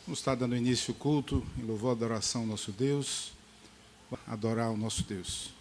Vamos estar dando início ao culto, em louvor e adoração ao nosso Deus, adorar o nosso Deus.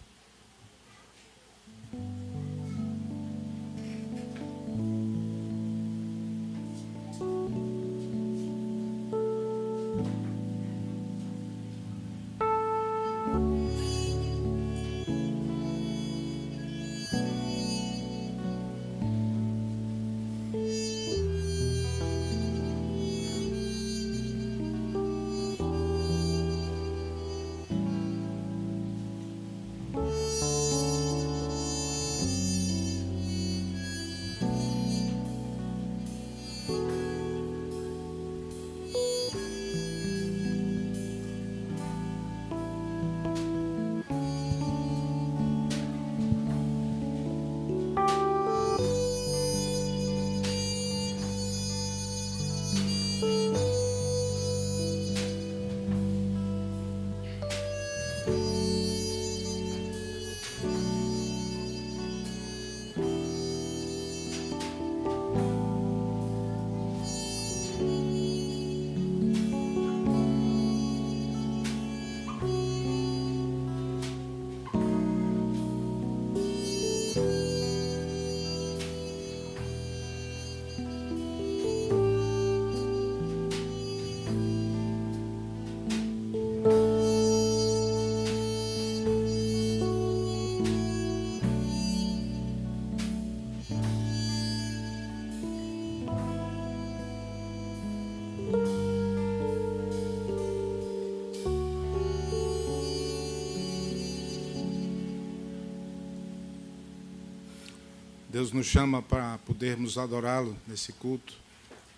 Deus nos chama para podermos adorá-lo nesse culto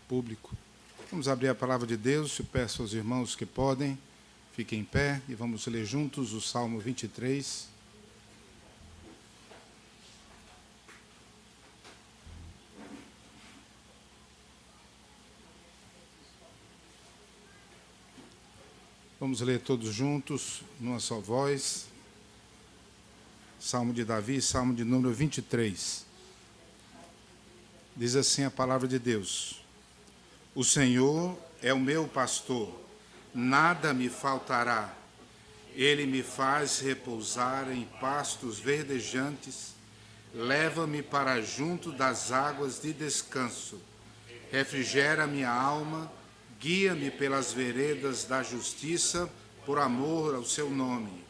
público. Vamos abrir a palavra de Deus. Eu peço aos irmãos que podem, fiquem em pé e vamos ler juntos o Salmo 23. Vamos ler todos juntos, numa só voz. Salmo de Davi, Salmo de número 23. Diz assim a palavra de Deus: O Senhor é o meu pastor, nada me faltará. Ele me faz repousar em pastos verdejantes, leva-me para junto das águas de descanso, refrigera minha alma, guia-me pelas veredas da justiça, por amor ao seu nome.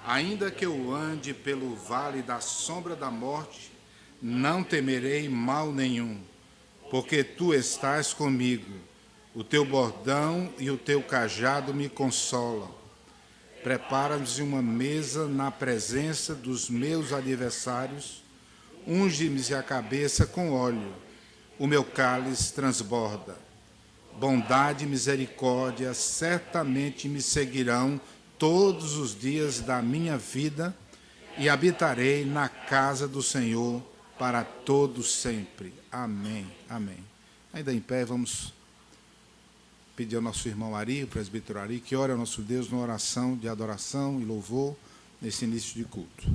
Ainda que eu ande pelo vale da sombra da morte, não temerei mal nenhum, porque tu estás comigo. O teu bordão e o teu cajado me consolam. Prepara-nos uma mesa na presença dos meus adversários, unge-me a cabeça com óleo, o meu cálice transborda. Bondade e misericórdia certamente me seguirão todos os dias da minha vida, e habitarei na casa do Senhor para todo sempre. Amém. Amém. Ainda em pé, vamos pedir ao nosso irmão Ari, o presbítero Ari, que ore ao nosso Deus numa oração de adoração e louvor nesse início de culto.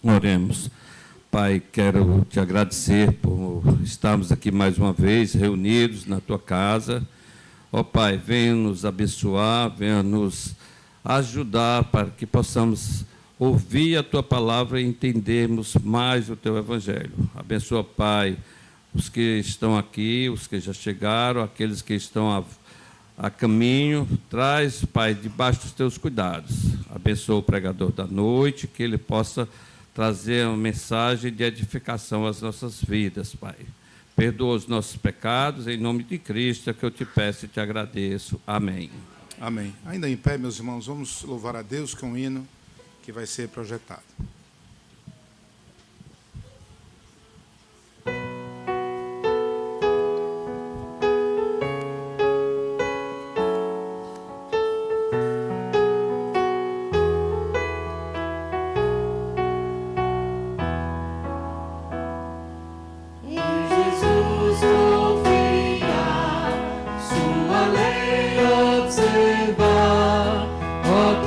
Oremos. Pai, quero te agradecer por estarmos aqui mais uma vez reunidos na tua casa. Ó Pai, venha nos abençoar, venha nos ajudar para que possamos ouvir a Tua palavra e entendermos mais o Teu Evangelho. Abençoa, Pai, os que estão aqui, os que já chegaram, aqueles que estão a caminho. Traz, Pai, debaixo dos Teus cuidados. Abençoa o pregador da noite, que ele possa trazer uma mensagem de edificação às nossas vidas, Pai. Perdoa os nossos pecados, em nome de Cristo, é que eu te peço e te agradeço. Amém. Amém. Ainda em pé, meus irmãos, vamos louvar a Deus com um hino que vai ser projetado.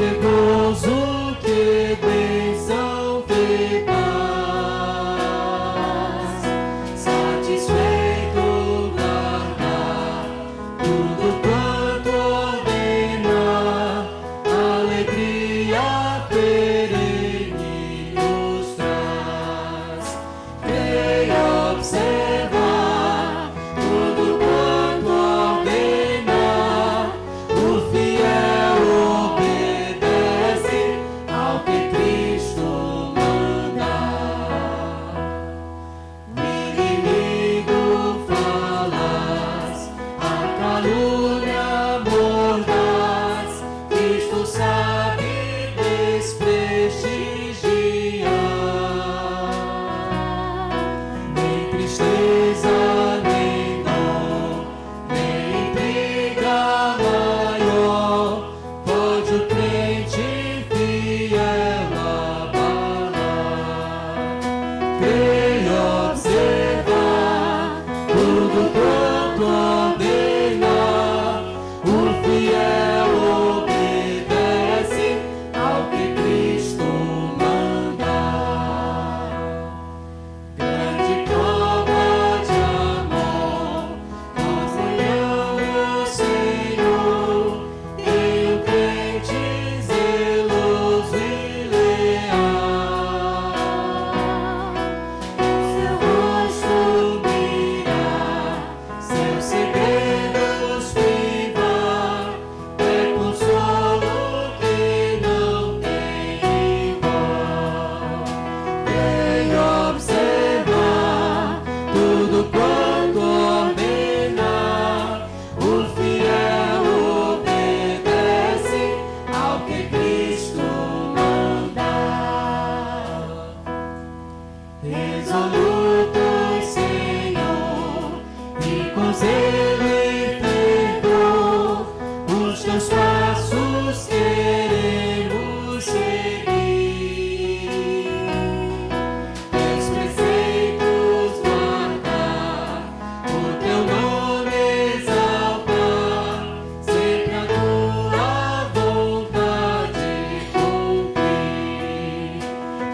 Que gozo, que bênção. com zelo e fervor, os teus passos queremos seguir. Teus preceitos guardar, o teu nome exaltar, sempre a tua vontade cumprir.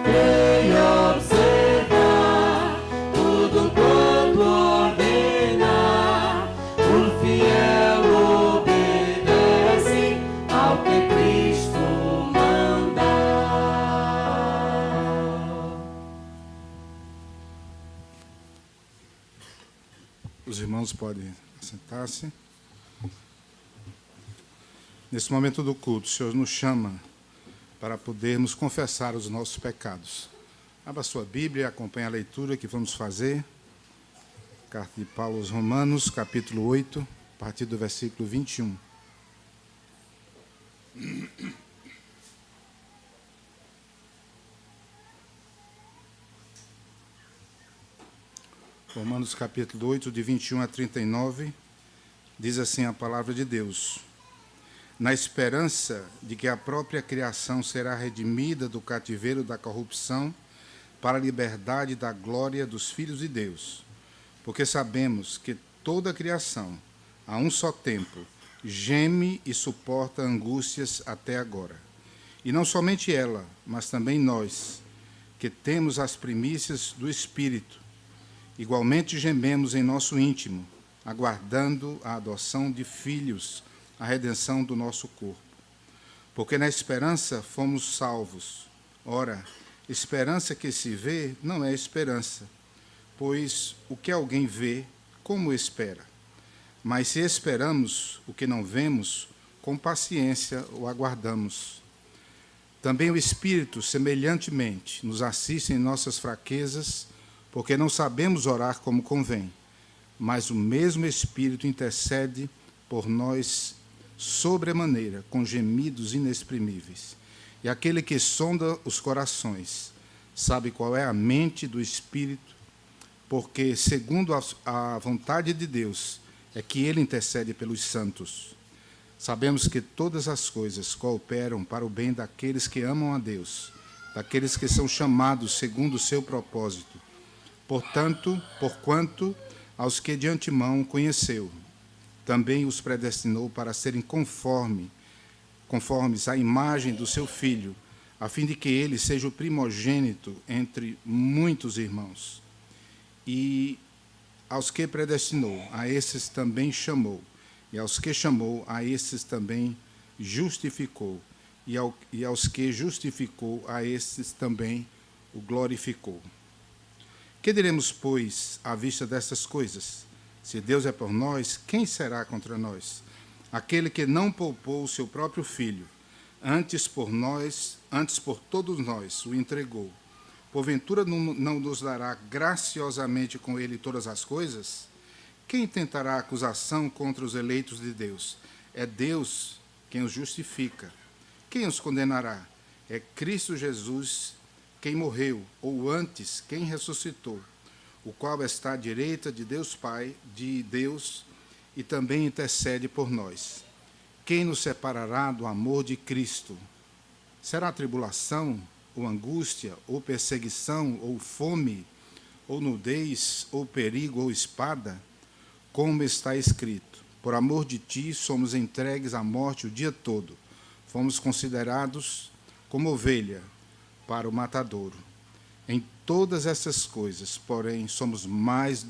Creio observar tudo quanto ordenar, o fiel obedece ao que Cristo mandar. Os irmãos podem sentar-se. Nesse momento do culto, o Senhor nos chama para podermos confessar os nossos pecados. Abra sua Bíblia e acompanhe a leitura que vamos fazer. Carta de Paulo aos Romanos, capítulo 8, a partir do versículo 21. Romanos capítulo 8, de 21 a 39, diz assim a palavra de Deus: na esperança de que a própria criação será redimida do cativeiro da corrupção para a liberdade da glória dos filhos de Deus. Porque sabemos que toda a criação, a um só tempo, geme e suporta angústias até agora. E não somente ela, mas também nós, que temos as primícias do Espírito, igualmente gememos em nosso íntimo, aguardando a adoção de filhos, a redenção do nosso corpo. Porque na esperança fomos salvos. Ora, esperança que se vê não é esperança, pois o que alguém vê, como espera? Mas se esperamos o que não vemos, com paciência o aguardamos. Também o Espírito, semelhantemente, nos assiste em nossas fraquezas, porque não sabemos orar como convém, mas o mesmo Espírito intercede por nós sobremaneira, com gemidos inexprimíveis. E aquele que sonda os corações sabe qual é a mente do Espírito, porque, segundo a vontade de Deus, é que ele intercede pelos santos. Sabemos que todas as coisas cooperam para o bem daqueles que amam a Deus, daqueles que são chamados segundo o seu propósito. Portanto, porquanto aos que de antemão conheceu, também os predestinou para serem conformes à imagem do seu Filho, a fim de que ele seja o primogênito entre muitos irmãos. E aos que predestinou, a esses também chamou, e aos que chamou, a esses também justificou, e aos que justificou, a esses também o glorificou. Que diremos, pois, à vista dessas coisas? Se Deus é por nós, quem será contra nós? Aquele que não poupou o seu próprio Filho, antes por todos nós o entregou, porventura não nos dará graciosamente com ele todas as coisas? Quem tentará acusação contra os eleitos de Deus? É Deus quem os justifica. Quem os condenará? É Cristo Jesus quem morreu, ou antes, quem ressuscitou, o qual está à direita de Deus Pai, de Deus, e também intercede por nós. Quem nos separará do amor de Cristo? Será tribulação, ou angústia, ou perseguição, ou fome, ou nudez, ou perigo, ou espada? Como está escrito: por amor de ti somos entregues à morte o dia todo, fomos considerados como ovelha para o matadouro. Em todas essas coisas, porém, somos mais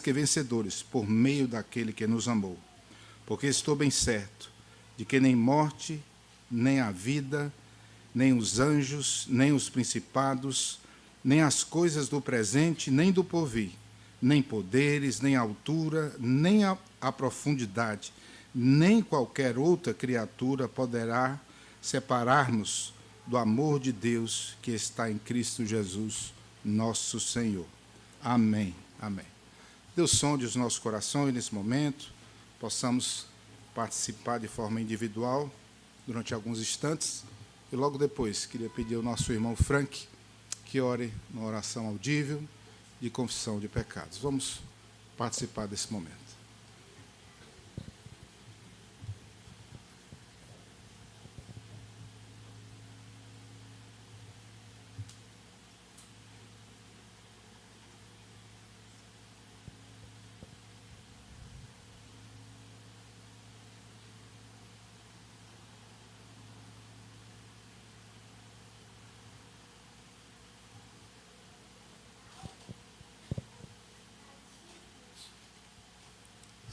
que vencedores, por meio daquele que nos amou. Porque estou bem certo de que nem morte, nem a vida, nem os anjos, nem os principados, nem as coisas do presente, nem do porvir, nem poderes, nem altura, nem a profundidade, nem qualquer outra criatura poderá separar-nos do amor de Deus que está em Cristo Jesus, nosso Senhor. Amém. Amém. Deus sonde os nossos corações nesse momento, possamos participar de forma individual durante alguns instantes, e logo depois queria pedir ao nosso irmão Frank que ore uma oração audível de confissão de pecados. Vamos participar desse momento.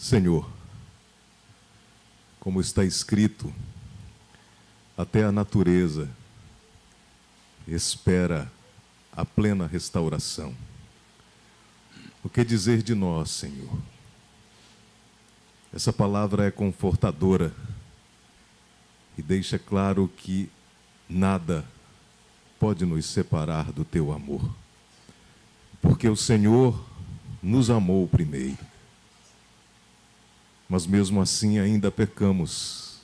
Senhor, como está escrito, até a natureza espera a plena restauração. O que dizer de nós, Senhor? Essa palavra é confortadora e deixa claro que nada pode nos separar do teu amor, porque o Senhor nos amou primeiro. Mas mesmo assim ainda pecamos.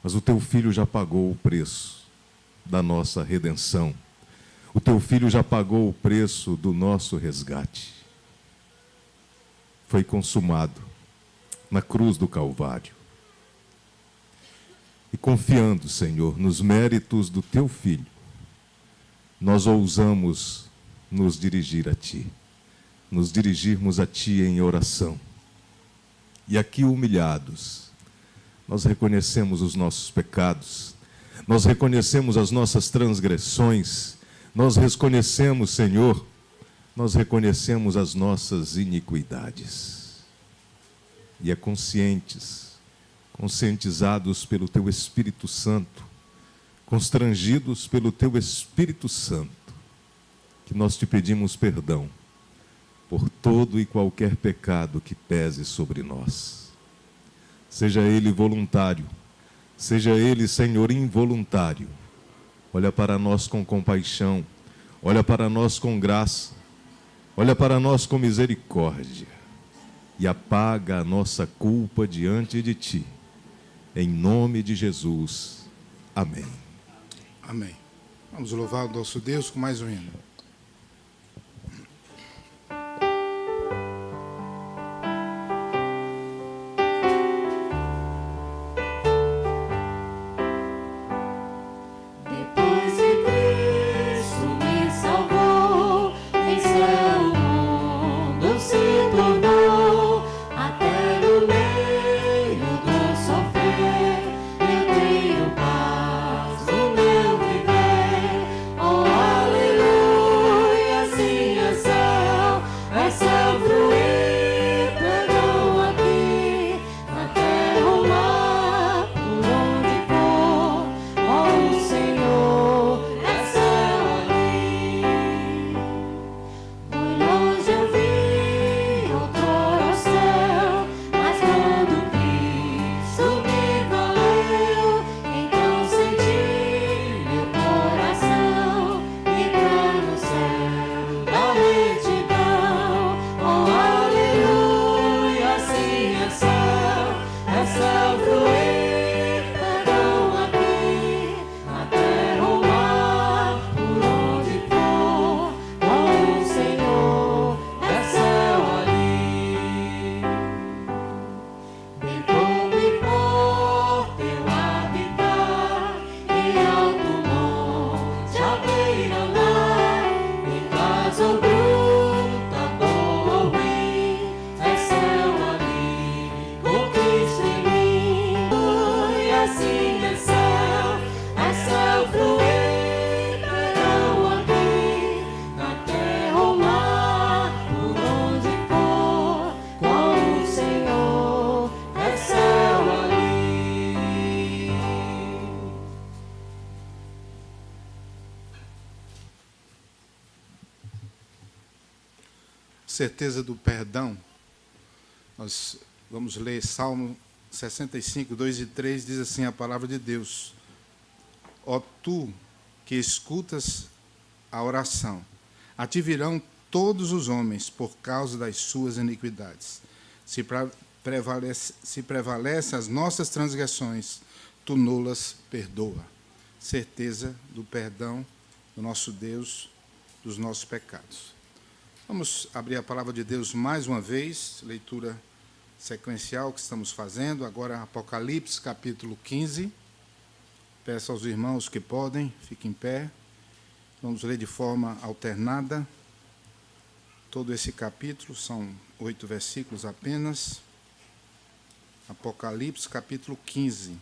Mas o teu Filho já pagou o preço da nossa redenção. O teu Filho já pagou o preço do nosso resgate. Foi consumado na cruz do Calvário. E confiando, Senhor, nos méritos do teu Filho, nós ousamos nos dirigir a ti. Nos dirigirmos a ti em oração. E aqui humilhados, nós reconhecemos os nossos pecados, nós reconhecemos as nossas transgressões, nós reconhecemos, Senhor, nós reconhecemos as nossas iniquidades. E é conscientizados pelo Teu Espírito Santo, constrangidos pelo Teu Espírito Santo, que nós te pedimos perdão por todo e qualquer pecado que pese sobre nós. Seja ele voluntário, seja ele, Senhor, involuntário. Olha para nós com compaixão, olha para nós com graça, olha para nós com misericórdia e apaga a nossa culpa diante de Ti. Em nome de Jesus. Amém. Amém. Vamos louvar o nosso Deus com mais um hino. Certeza do perdão, nós vamos ler Salmo 65, 2 e 3, diz assim a palavra de Deus: ó tu que escutas a oração, a ti virão todos os homens por causa das suas iniquidades. Se prevalece as nossas transgressões, tu nulas perdoa. Certeza do perdão do nosso Deus, dos nossos pecados. Vamos abrir a palavra de Deus mais uma vez, leitura sequencial que estamos fazendo. Agora, Apocalipse, capítulo 15. Peço aos irmãos que podem, fiquem em pé. Vamos ler de forma alternada todo esse capítulo, são 8 versículos apenas. Apocalipse, capítulo 15.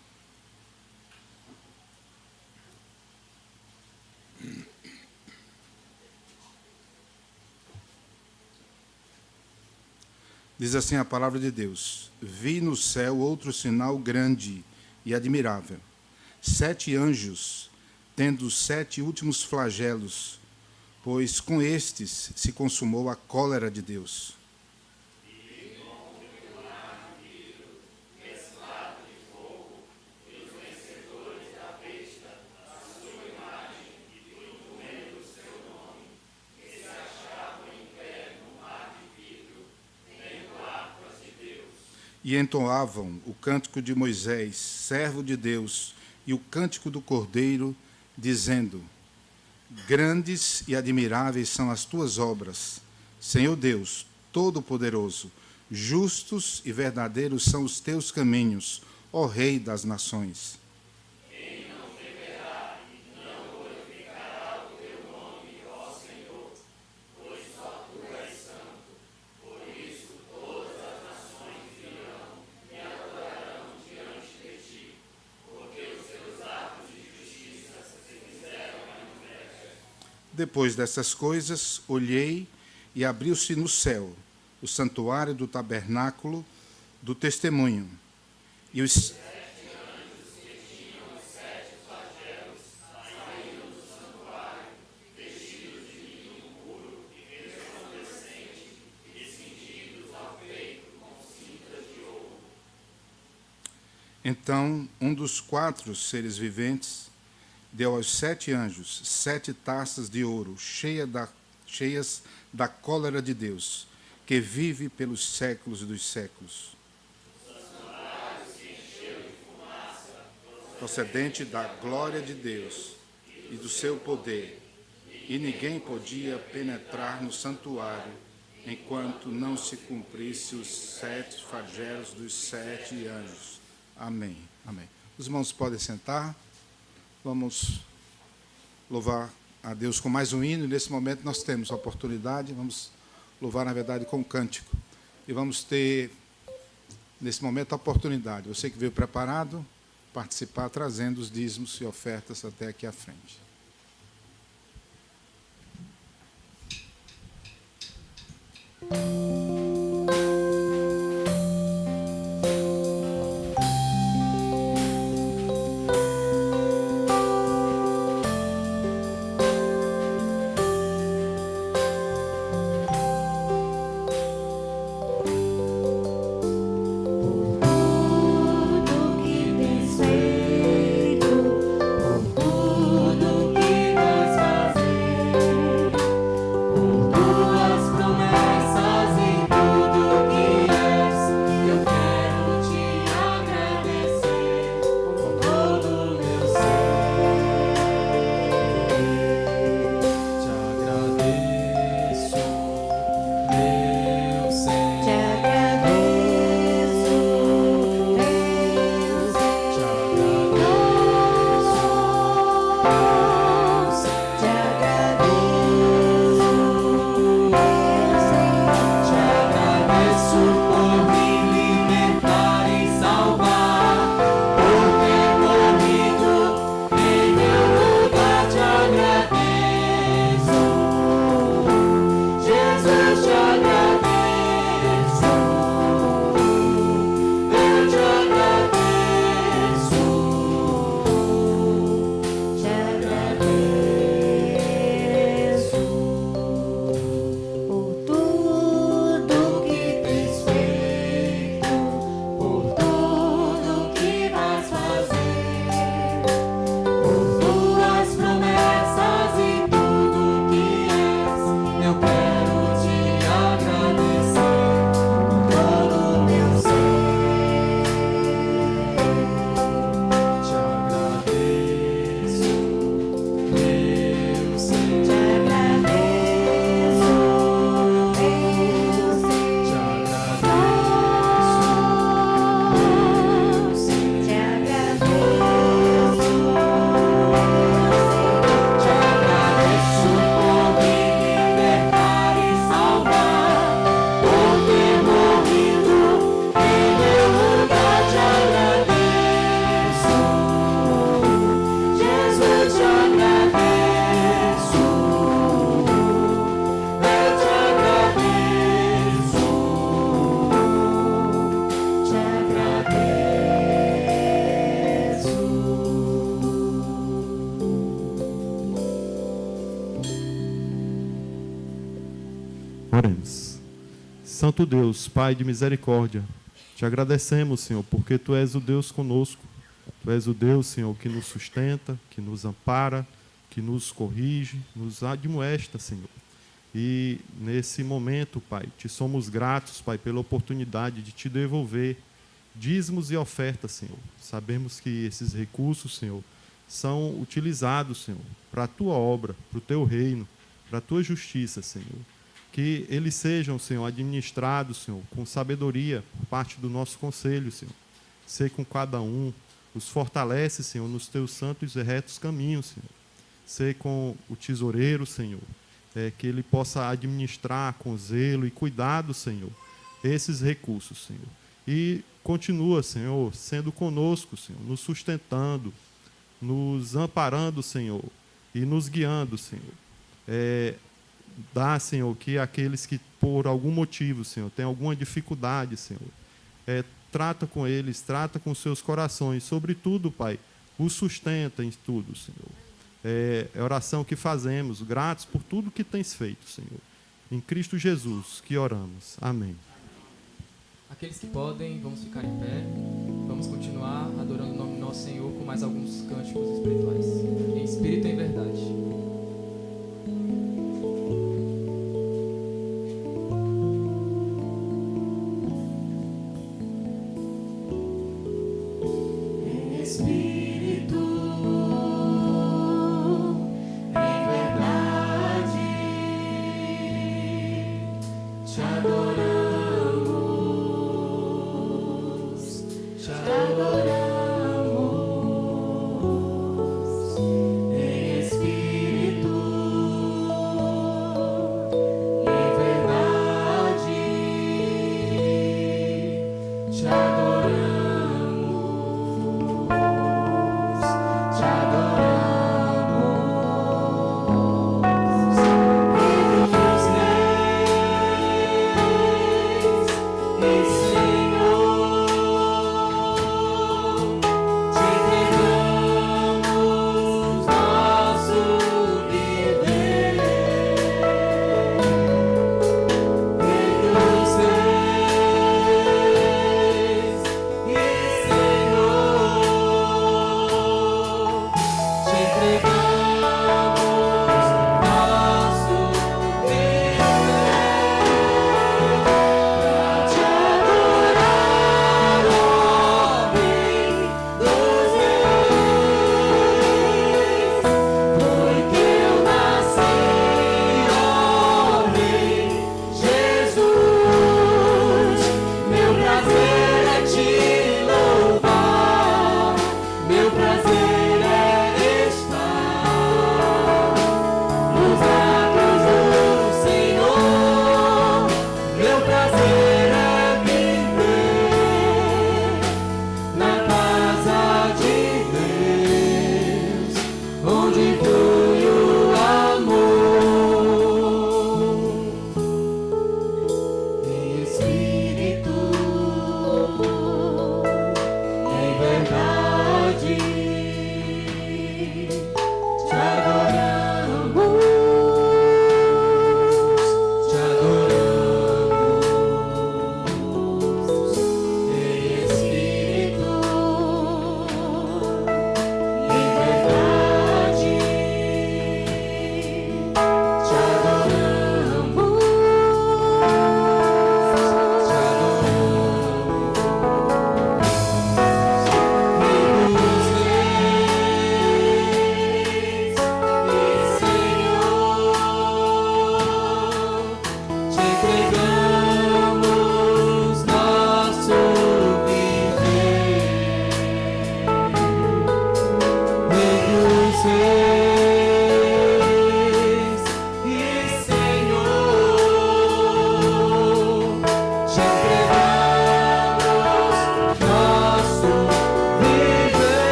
Diz assim a palavra de Deus: Vi no céu outro sinal grande e admirável. 7 anjos, tendo os 7 últimos flagelos, pois com estes se consumou a cólera de Deus. E entoavam o cântico de Moisés, servo de Deus, e o cântico do Cordeiro, dizendo: Grandes e admiráveis são as tuas obras, Senhor Deus, Todo-Poderoso. Justos e verdadeiros são os teus caminhos, ó Rei das nações. Depois dessas coisas, olhei e abriu-se no céu o santuário do tabernáculo do testemunho. E os Então, um dos 4 seres viventes deu aos 7 anjos 7 taças de ouro, cheias da cólera de Deus, que vive pelos séculos dos séculos. Procedente da glória de Deus e do seu poder, e ninguém podia penetrar no santuário, enquanto não se cumprisse os 7 flagelos dos 7 anjos. Amém. Amém. Os irmãos podem sentar. Vamos louvar a Deus com mais um hino. Nesse momento nós temos a oportunidade, vamos louvar, na verdade, com um cântico. E vamos ter, nesse momento, a oportunidade. Você que veio preparado, participar, trazendo os dízimos e ofertas até aqui à frente. Tudo que tens feito, por tudo que vais fazer, por tuas promessas e Oremos. Santo Deus, Pai de misericórdia, te agradecemos, Senhor, porque Tu és o Deus conosco. Tu és o Deus, Senhor, que nos sustenta, que nos ampara, que nos corrige, nos admoesta, Senhor. E nesse momento, Pai, te somos gratos, Pai, pela oportunidade de te devolver dízimos e ofertas, Senhor. Sabemos que esses recursos, Senhor, são utilizados, Senhor, para a Tua obra, para o Teu reino, para a Tua justiça, Senhor. Que eles sejam, Senhor, administrados, Senhor, com sabedoria por parte do nosso conselho, Senhor. Ser com cada um, os fortalece, Senhor, nos Teus santos e retos caminhos, Senhor. Ser com o tesoureiro, Senhor, que ele possa administrar com zelo e cuidado, Senhor, esses recursos, Senhor. E continua, Senhor, sendo conosco, Senhor, nos sustentando, nos amparando, Senhor, e nos guiando, Senhor. Dá, Senhor, que aqueles que por algum motivo, Senhor, têm alguma dificuldade, Senhor, trata com eles, trata com seus corações, sobretudo, Pai, os sustenta em tudo, Senhor. É a oração que fazemos, gratos por tudo que tens feito, Senhor. Em Cristo Jesus que oramos. Amém. Aqueles que podem, vamos ficar em pé. Vamos continuar adorando o nome do nosso Senhor com mais alguns cânticos espirituais. Em espírito e em verdade. Te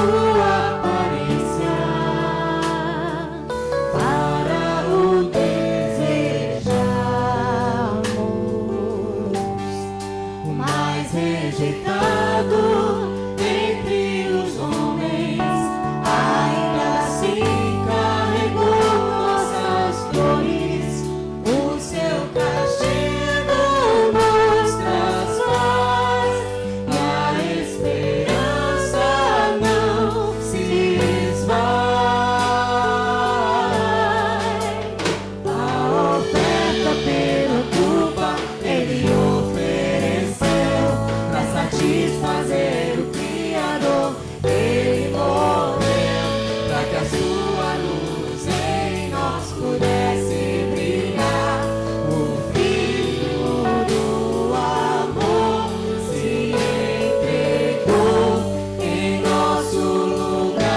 sua aparência, para o desejarmos. O mais rejeitado entre os homens, ainda assim carregou nossas dores. O seu castigo nos traz paz, e a esperança não se esvai. A oferta pela culpa ele ofereceu, pra satisfazer o Criador. Ele morreu, pra que a sua luz em nós pudesse brilhar. O Filho do amor se entregou em nosso lugar.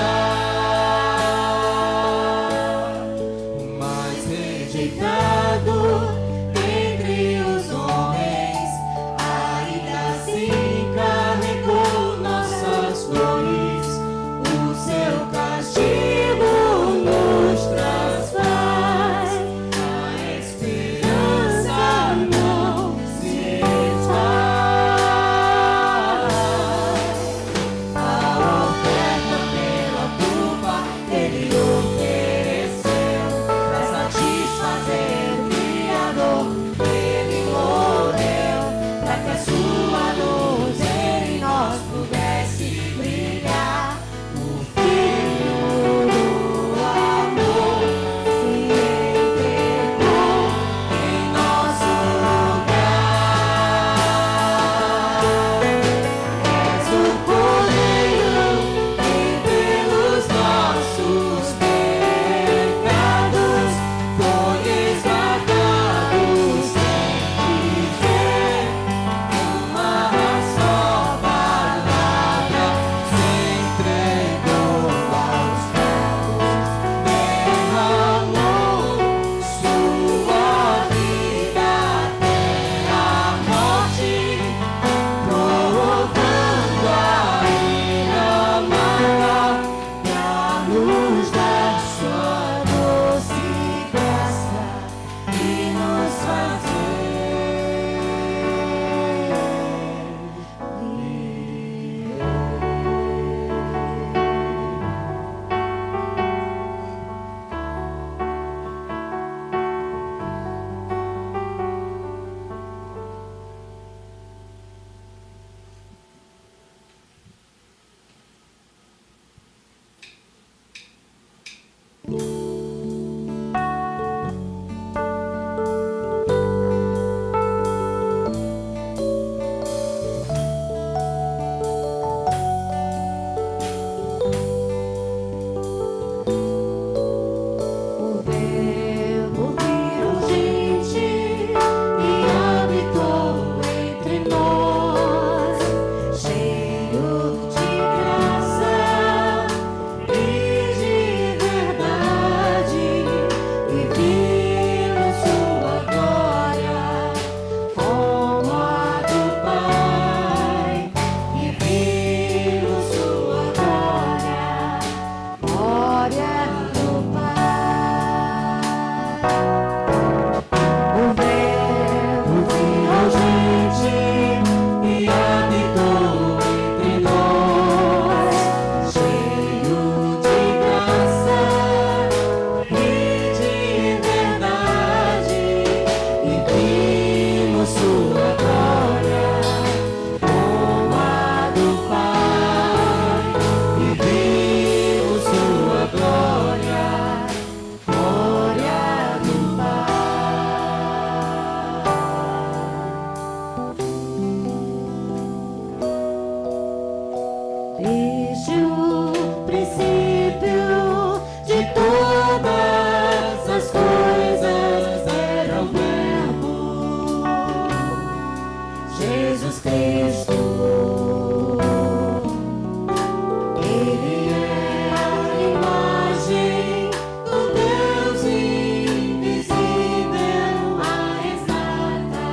O mais rejeitado entre os homens, ainda assim carregou nossas dores. O seu castigo nos traz paz, a esperança não se esvai. A oferta pela culpa ele ofereceu, pra satisfazer o Criador. Ele morreu, pra que a sua luz em nós pudesse brilhar. O Filho do amor se entregou em nosso lugar. És o Cordeiro que pelos nossos pecados foi esmagado sem dizer uma só palavra. Se entregou aos céus, derramou sua vida até a morte, provando a ira amarga e a luz da sua doce graça e nos O Verbo virou gente e habitou entre nós, cheio de graça e de verdade, e vimos sua glória como a do Pai, e vimos sua glória, glória do Pai. O Verbo virou gente e habitou entre nós, cheio de graça e de verdade, e vimos sua glória como a do Pai, e vimos sua glória, glória do Pai. Desde o princípio de todas as coisas era o Verbo, Jesus Cristo. Ele é a imagem do Deus invisível, a exata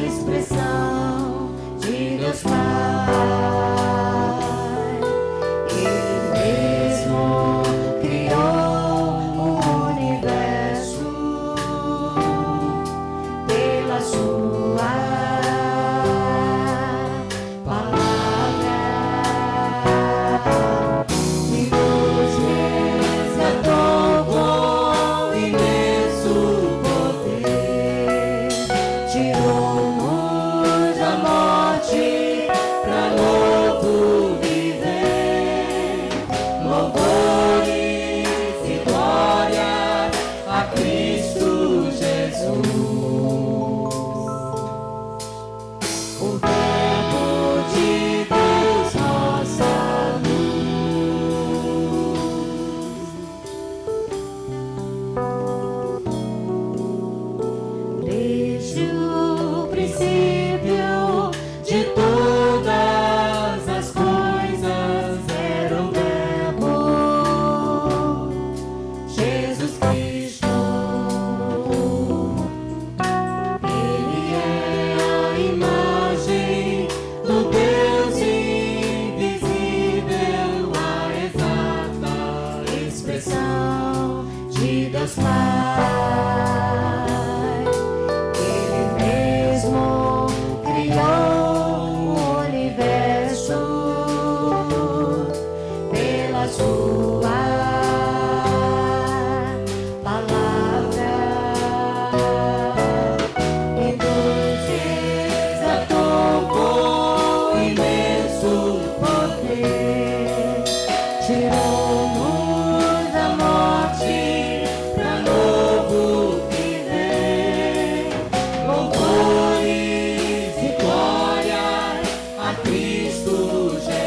expressão de Deus Pai. Ele pela sua palavra e nos resgatou com imenso poder, tirou-nos da morte pra novo viver. Louvores e glória a Cristo Jesus. O Verbo de Deus, nossa luz. Desde o princípio de todas as coisas era o Verbo, Jesus Cristo. Ele é a imagem do Deus invisível, a exata expressão de Deus Pai. Ele mesmo criou o universo pela sua palavra e nos resgatou com imenso poder, tirou-nos da morte pra novo viver. Louvores e glória a Cristo Jesus.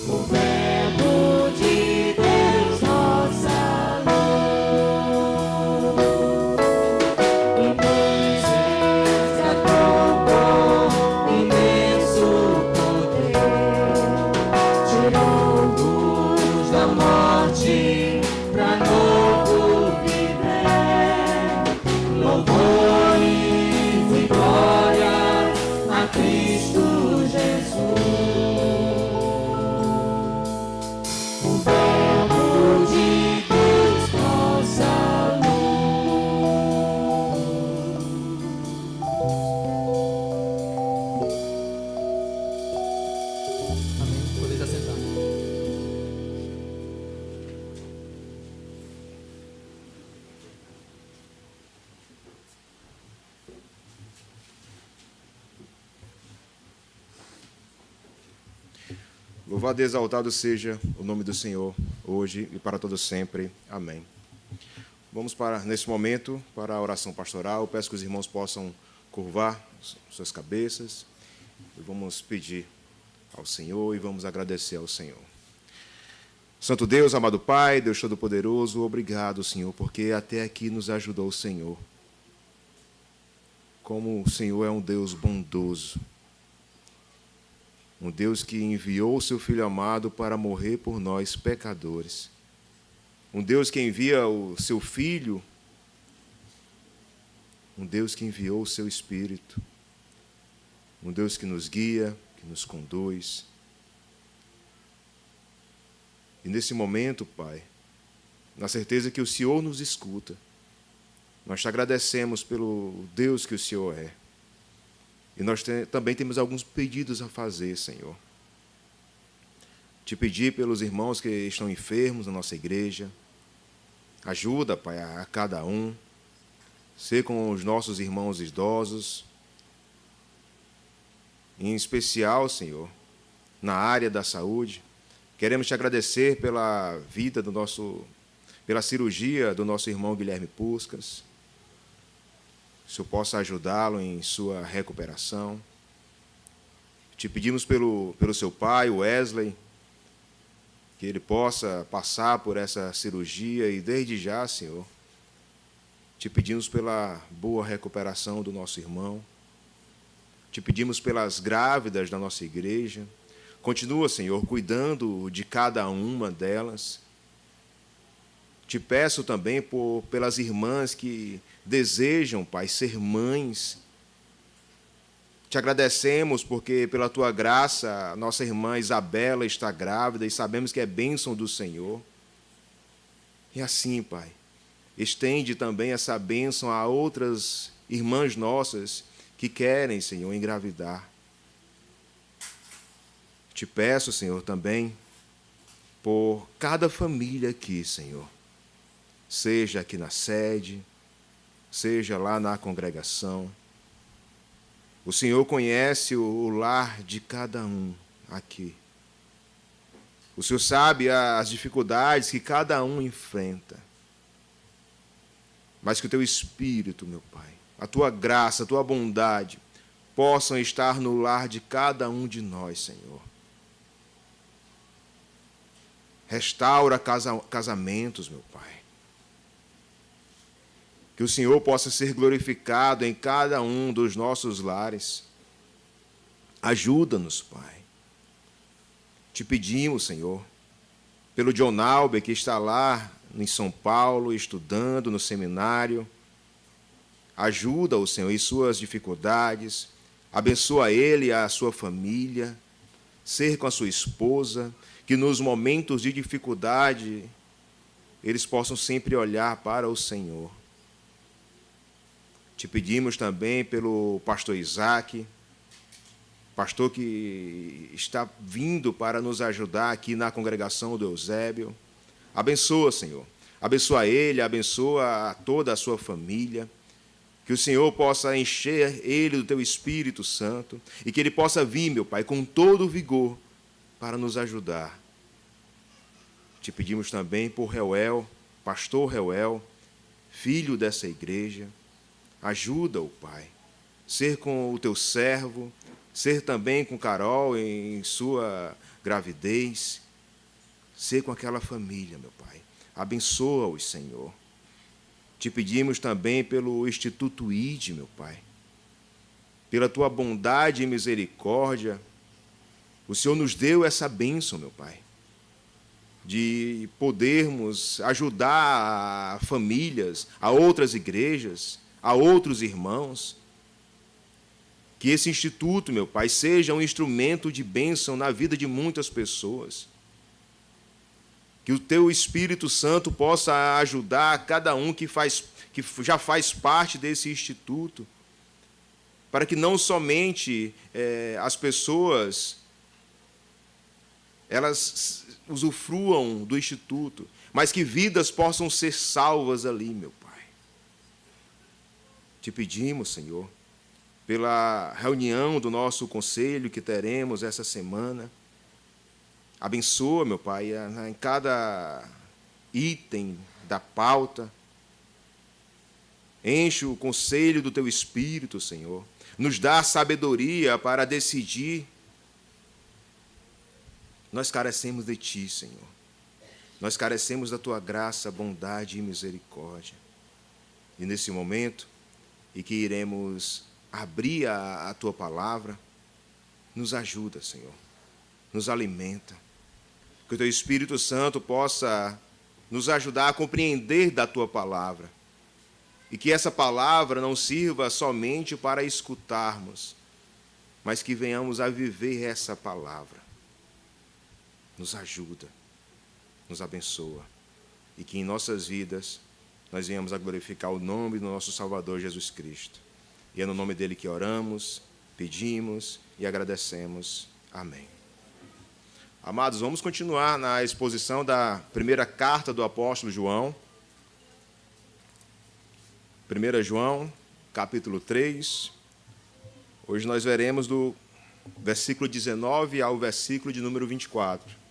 O Verbo de Deus, nossa luz, e nos resgatou com imenso poder, tirou-nos da morte pra novo viver. Louvores e glória a Cristo Jesus. O Verbo de Deus, nossa Amém. Podeis assentar. Louvado e exaltado seja o nome do Senhor, hoje e para todo sempre. Amém. Vamos nesse momento, para a oração pastoral. Eu peço que os irmãos possam curvar suas cabeças e vamos pedir ao Senhor e vamos agradecer ao Senhor. Santo Deus, amado Pai, Deus Todo-Poderoso, obrigado, Senhor, porque até aqui nos ajudou o Senhor. Como o Senhor é um Deus bondoso, um Deus que enviou o seu Filho amado para morrer por nós, pecadores. Um Deus que envia o seu Filho, um Deus que enviou o seu Espírito, um Deus que nos guia, que nos conduz. E nesse momento, Pai, na certeza que o Senhor nos escuta, nós te agradecemos pelo Deus que o Senhor é. E nós também temos alguns pedidos a fazer, Senhor. Te pedir pelos irmãos que estão enfermos na nossa igreja. Ajuda, Pai, a cada um. Ser com os nossos irmãos idosos. Em especial, Senhor, na área da saúde. Queremos te agradecer pela vida pela cirurgia do nosso irmão Guilherme Puscas. Que o Senhor possa ajudá-lo em sua recuperação. Te pedimos pelo seu pai, Wesley, que ele possa passar por essa cirurgia e desde já, Senhor, te pedimos pela boa recuperação do nosso irmão. Te pedimos pelas grávidas da nossa igreja. Continua, Senhor, cuidando de cada uma delas. Te peço também pelas irmãs que desejam, Pai, ser mães. Te agradecemos porque, pela Tua graça, a nossa irmã Isabela está grávida e sabemos que é bênção do Senhor. E assim, Pai, estende também essa bênção a outras irmãs nossas que querem, Senhor, engravidar. Te peço, Senhor, também por cada família aqui, Senhor, seja aqui na sede, seja lá na congregação. O Senhor conhece o lar de cada um aqui. O Senhor sabe as dificuldades que cada um enfrenta. Mas que o Teu Espírito, meu Pai, a Tua graça, a Tua bondade, possam estar no lar de cada um de nós, Senhor. Restaura casamentos, meu Pai. Que o Senhor possa ser glorificado em cada um dos nossos lares. Ajuda-nos, Pai. Te pedimos, Senhor, pelo John Alber, que está lá em São Paulo, estudando no seminário. Ajuda-o, Senhor, em suas dificuldades. Abençoa ele e a sua família. Ser com a sua esposa. Que nos momentos de dificuldade, eles possam sempre olhar para o Senhor. Te pedimos também pelo pastor Isaac, pastor que está vindo para nos ajudar aqui na congregação do Eusébio. Abençoa, Senhor. Abençoa ele, abençoa toda a sua família. Que o Senhor possa encher ele do Teu Espírito Santo e que ele possa vir, meu Pai, com todo o vigor para nos ajudar. Te pedimos também por Reuel, pastor Reuel, filho dessa igreja. Ajuda-o, Pai, ser com o Teu servo, ser também com Carol em sua gravidez, ser com aquela família, meu Pai. Abençoa-os, Senhor. Te pedimos também pelo Instituto ID, meu Pai. Pela Tua bondade e misericórdia, o Senhor nos deu essa bênção, meu Pai, de podermos ajudar famílias, a outras igrejas, a outros irmãos. Que esse instituto, meu Pai, seja um instrumento de bênção na vida de muitas pessoas. Que o Teu Espírito Santo possa ajudar cada um que já faz parte desse instituto, para que não somente as pessoas elas usufruam do instituto, mas que vidas possam ser salvas ali, meu Pai. Te pedimos, Senhor, pela reunião do nosso conselho que teremos essa semana. Abençoa, meu Pai, em cada item da pauta. Enche o conselho do Teu Espírito, Senhor. Nos dá sabedoria para decidir. Nós carecemos de Ti, Senhor. Nós carecemos da Tua graça, bondade e misericórdia. E nesse momento, em que iremos abrir a Tua palavra, nos ajuda, Senhor. Nos alimenta. Que o Teu Espírito Santo possa nos ajudar a compreender da Tua palavra. E que essa palavra não sirva somente para escutarmos, mas que venhamos a viver essa palavra. Nos ajuda, nos abençoa, e que em nossas vidas nós venhamos a glorificar o nome do nosso Salvador Jesus Cristo. E é no nome dele que oramos, pedimos e agradecemos. Amém. Amados, vamos continuar na exposição da primeira carta do apóstolo João. 1 João, capítulo 3. Hoje nós veremos do versículo 19 ao versículo de número 24.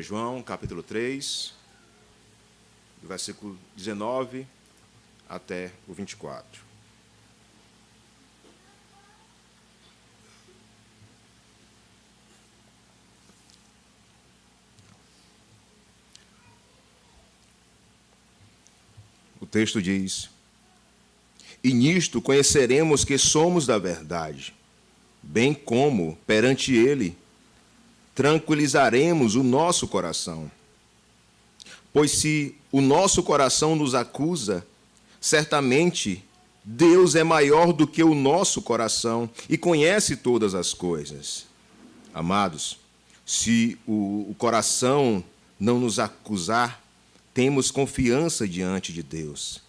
João, capítulo 3, do versículo 19 até o 24. O texto diz: E nisto conheceremos que somos da verdade, bem como, perante Ele, tranquilizaremos o nosso coração. Pois se o nosso coração nos acusa, certamente Deus é maior do que o nosso coração e conhece todas as coisas. Amados, se o coração não nos acusar, temos confiança diante de Deus.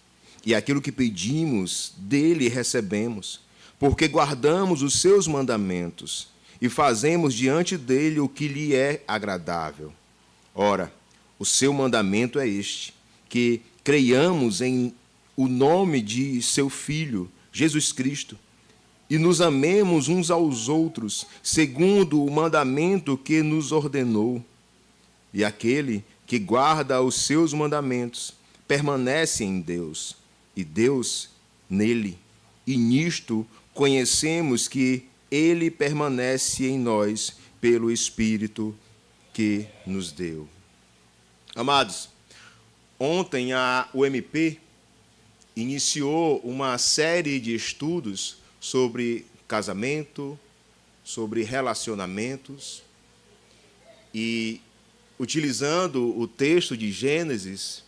E aquilo que pedimos, dele recebemos, porque guardamos os seus mandamentos e fazemos diante dele o que lhe é agradável. Ora, o seu mandamento é este, que creiamos em o nome de seu Filho, Jesus Cristo, e nos amemos uns aos outros, segundo o mandamento que nos ordenou. E aquele que guarda os seus mandamentos permanece em Deus, e Deus nele. E nisto conhecemos que ele permanece em nós pelo Espírito que nos deu. Amados, ontem a UMP iniciou uma série de estudos sobre casamento, sobre relacionamentos, e utilizando o texto de Gênesis,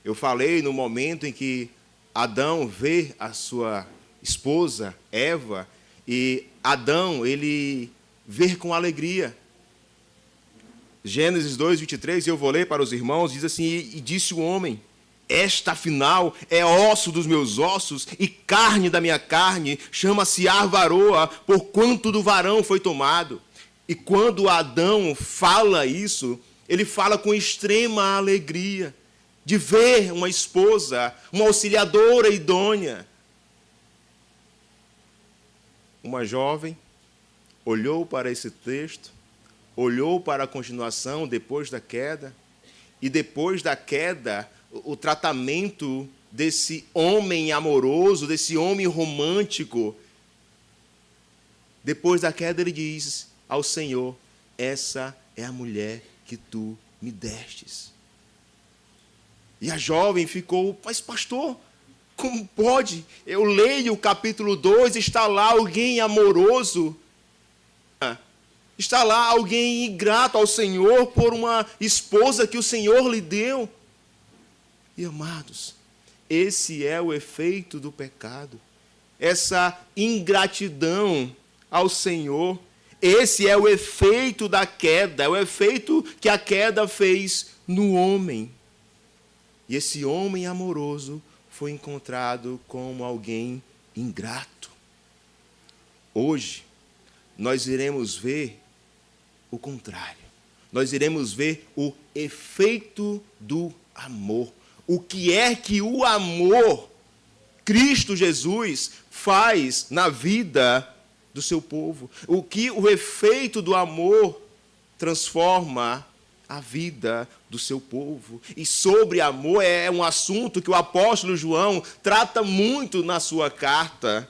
eu falei no momento em que Adão vê a sua esposa, Eva, e Adão, ele vê com alegria. Gênesis 2, 23, eu vou ler para os irmãos, diz assim: e disse o homem, esta afinal é osso dos meus ossos e carne da minha carne, chama-se Arvaroa, porquanto do varão foi tomado. E quando Adão fala isso, ele fala com extrema alegria de ver uma esposa, uma auxiliadora idônea. Uma jovem olhou para esse texto, olhou para a continuação depois da queda, e depois da queda, o tratamento desse homem amoroso, desse homem romântico. Depois da queda, ele diz ao Senhor: essa é a mulher que tu me destes. E a jovem ficou: mas pastor, como pode? Eu leio o capítulo 2, está lá alguém amoroso, está lá alguém ingrato ao Senhor por uma esposa que o Senhor lhe deu. E amados, esse é o efeito do pecado, essa ingratidão ao Senhor. Esse é o efeito da queda, é o efeito que a queda fez no homem. E esse homem amoroso foi encontrado como alguém ingrato. Hoje, nós iremos ver o contrário. Nós iremos ver o efeito do amor. O que é que o amor, Cristo Jesus, faz na vida do seu povo? O que o efeito do amor transforma a vida do seu povo? E sobre amor é um assunto que o apóstolo João trata muito na sua carta.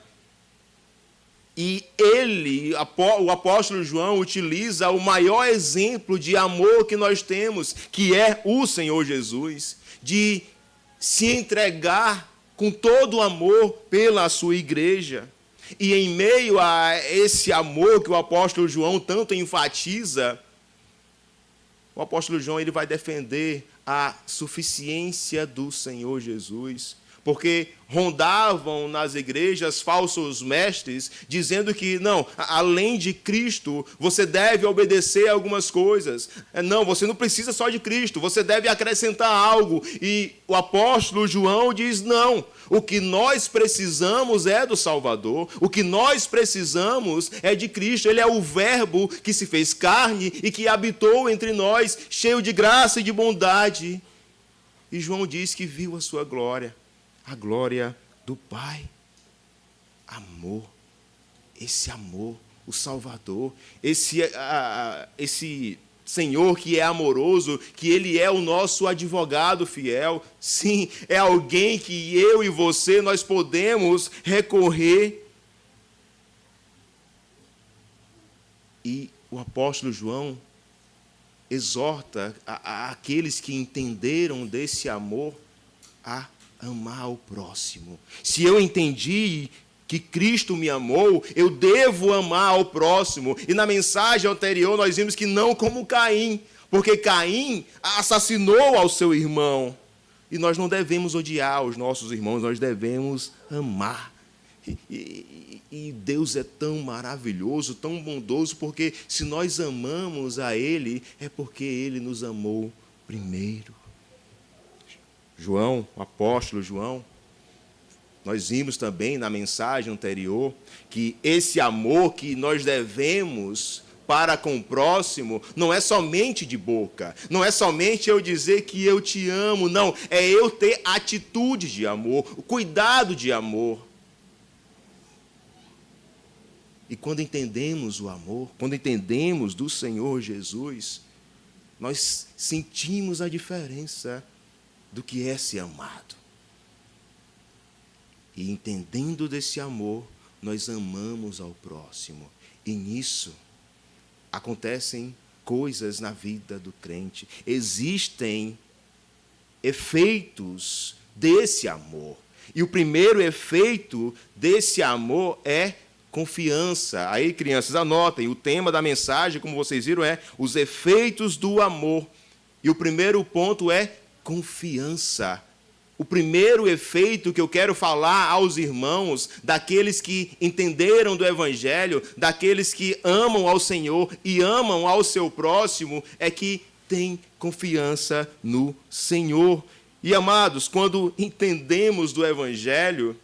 E o apóstolo João, utiliza o maior exemplo de amor que nós temos, que é o Senhor Jesus, de se entregar com todo o amor pela sua igreja. E em meio a esse amor que o apóstolo João tanto enfatiza, o apóstolo João ele vai defender a suficiência do Senhor Jesus. Porque rondavam nas igrejas falsos mestres, dizendo que, não, além de Cristo, você deve obedecer a algumas coisas. Não, você não precisa só de Cristo, você deve acrescentar algo. E o apóstolo João diz, não, o que nós precisamos é do Salvador, o que nós precisamos é de Cristo. Ele é o Verbo que se fez carne e que habitou entre nós, cheio de graça e de bondade. E João diz que viu a sua glória. A glória do Pai. Amor. Esse amor, o Salvador, esse Senhor que é amoroso, que Ele é o nosso advogado fiel. Sim, é alguém que eu e você, nós podemos recorrer. E o apóstolo João exorta aqueles que entenderam desse amor a amar o próximo. Se eu entendi que Cristo me amou, eu devo amar ao próximo. E na mensagem anterior nós vimos que não como Caim, porque Caim assassinou ao seu irmão. E nós não devemos odiar os nossos irmãos, nós devemos amar. E Deus é tão maravilhoso, tão bondoso, porque se nós amamos a Ele, é porque Ele nos amou primeiro. João, o apóstolo João, nós vimos também na mensagem anterior que esse amor que nós devemos para com o próximo não é somente de boca, não é somente eu dizer que eu te amo, não, é eu ter atitude de amor, cuidado de amor. E quando entendemos o amor, quando entendemos do Senhor Jesus, nós sentimos a diferença do que é ser amado. E entendendo desse amor, nós amamos ao próximo. E nisso acontecem coisas na vida do crente. Existem efeitos desse amor. E o primeiro efeito desse amor é confiança. Aí, crianças, anotem. O tema da mensagem, como vocês viram, é os efeitos do amor. E o primeiro ponto é confiança. O primeiro efeito que eu quero falar aos irmãos, daqueles que entenderam do Evangelho, daqueles que amam ao Senhor e amam ao seu próximo, é que tem confiança no Senhor. E, amados, quando entendemos do Evangelho,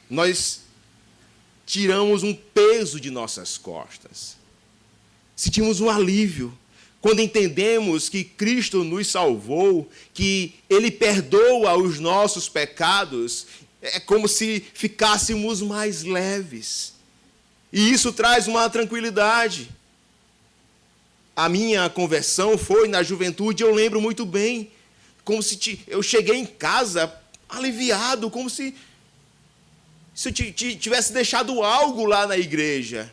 nós tiramos um peso de nossas costas. Sentimos um alívio. Quando entendemos que Cristo nos salvou, que Ele perdoa os nossos pecados, é como se ficássemos mais leves. E isso traz uma tranquilidade. A minha conversão foi na juventude, eu lembro muito bem, como se eu cheguei em casa aliviado, como se eu tivesse deixado algo lá na igreja.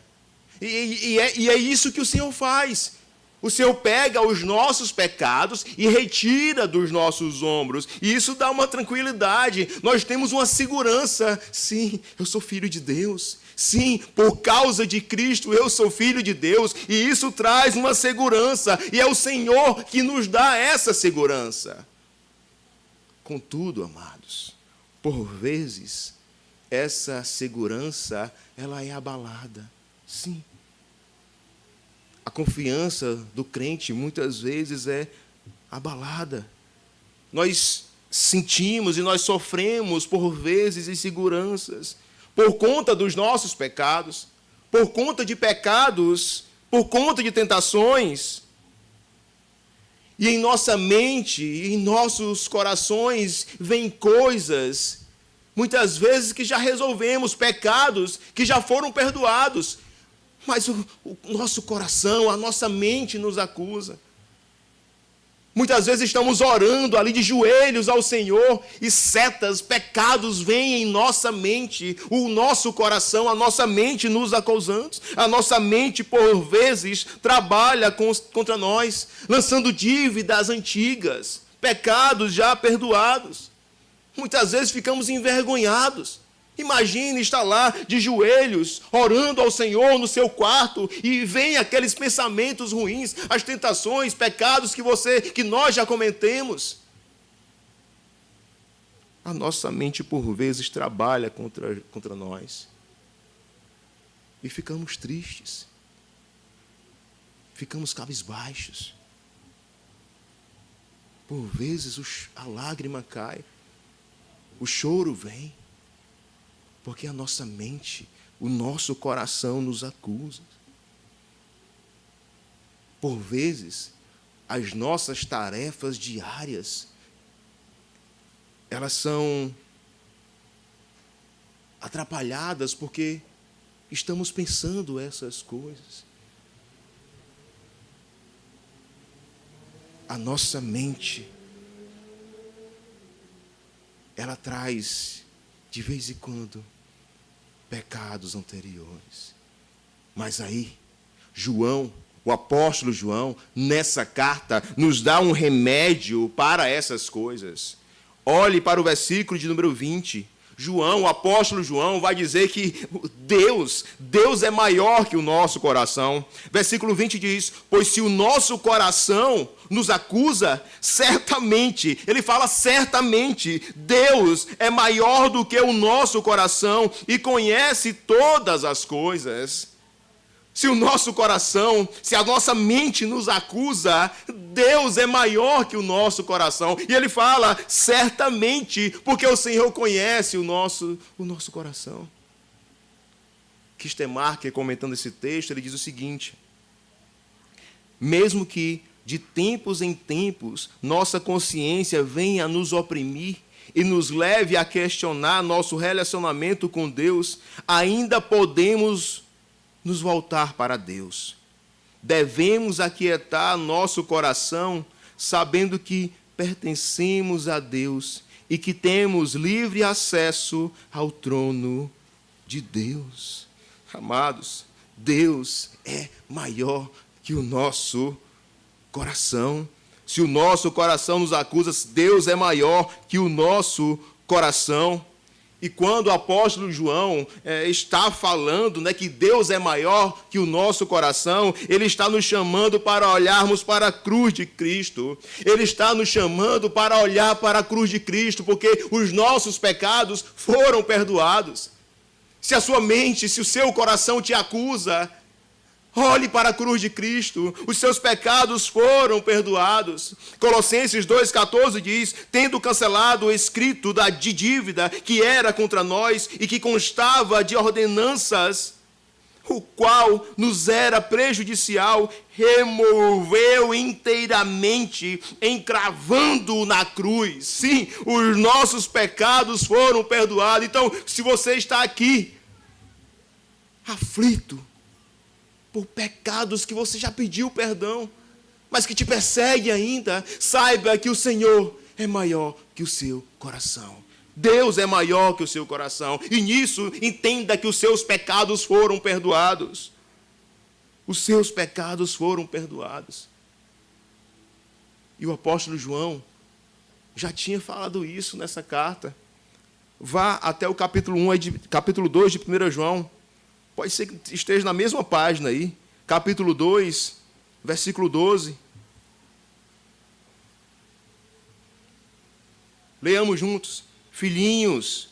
E é isso que o Senhor faz. O Senhor pega os nossos pecados e retira dos nossos ombros. E isso dá uma tranquilidade. Nós temos uma segurança. Sim, eu sou filho de Deus. Sim, por causa de Cristo eu sou filho de Deus. E isso traz uma segurança. E é o Senhor que nos dá essa segurança. Contudo, amados, por vezes, essa segurança, ela é abalada. Sim. A confiança do crente muitas vezes é abalada. Nós sentimos e nós sofremos por vezes inseguranças por conta dos nossos pecados, por conta de pecados, por conta de tentações. E em nossa mente, em nossos corações, vêm coisas, muitas vezes que já resolvemos, pecados que já foram perdoados. Mas o nosso coração, a nossa mente nos acusa. Muitas vezes estamos orando ali de joelhos ao Senhor e setas, pecados vêm em nossa mente, o nosso coração, a nossa mente nos acusando. A nossa mente, por vezes, trabalha contra nós, lançando dívidas antigas, pecados já perdoados. Muitas vezes ficamos envergonhados. Imagine estar lá de joelhos, orando ao Senhor no seu quarto e vem aqueles pensamentos ruins, as tentações, pecados que nós já cometemos. A nossa mente, por vezes, trabalha contra nós. E ficamos tristes. Ficamos cabisbaixos. Por vezes, a lágrima cai. O choro vem. Porque a nossa mente, o nosso coração nos acusa. Por vezes, as nossas tarefas diárias, elas são atrapalhadas porque estamos pensando essas coisas. A nossa mente, ela traz, de vez em quando, pecados anteriores. Mas aí, João, o apóstolo João, nessa carta, nos dá um remédio para essas coisas. Olhe para o versículo de número 20. João, o apóstolo João, vai dizer que Deus é maior que o nosso coração. Versículo 20 diz: pois se o nosso coração nos acusa, certamente, ele fala certamente, Deus é maior do que o nosso coração e conhece todas as coisas. Se o nosso coração, se a nossa mente nos acusa, Deus é maior que o nosso coração. E ele fala, certamente, porque o Senhor conhece o nosso coração. Kistemarker, comentando esse texto, ele diz o seguinte: mesmo que de tempos em tempos nossa consciência venha a nos oprimir e nos leve a questionar nosso relacionamento com Deus, ainda podemos nos voltar para Deus. Devemos aquietar nosso coração, sabendo que pertencemos a Deus e que temos livre acesso ao trono de Deus. Amados, Deus é maior que o nosso coração. Se o nosso coração nos acusa, Deus é maior que o nosso coração. E quando o apóstolo João está falando, que Deus é maior que o nosso coração, ele está nos chamando para olharmos para a cruz de Cristo. Ele está nos chamando para olhar para a cruz de Cristo, porque os nossos pecados foram perdoados. Se a sua mente, se o seu coração te acusa, olhe para a cruz de Cristo, os seus pecados foram perdoados. Colossenses 2,14 diz: tendo cancelado o escrito de dívida que era contra nós e que constava de ordenanças, o qual nos era prejudicial, removeu inteiramente, encravando-o na cruz. Sim, os nossos pecados foram perdoados. Então, se você está aqui, aflito, por pecados que você já pediu perdão, mas que te persegue ainda, saiba que o Senhor é maior que o seu coração. Deus é maior que o seu coração. E nisso, entenda que os seus pecados foram perdoados. Os seus pecados foram perdoados. E o apóstolo João já tinha falado isso nessa carta. Vá até o capítulo 2 de 1 João. Pode ser que esteja na mesma página aí. Capítulo 2, versículo 12. Leamos juntos. Filhinhos,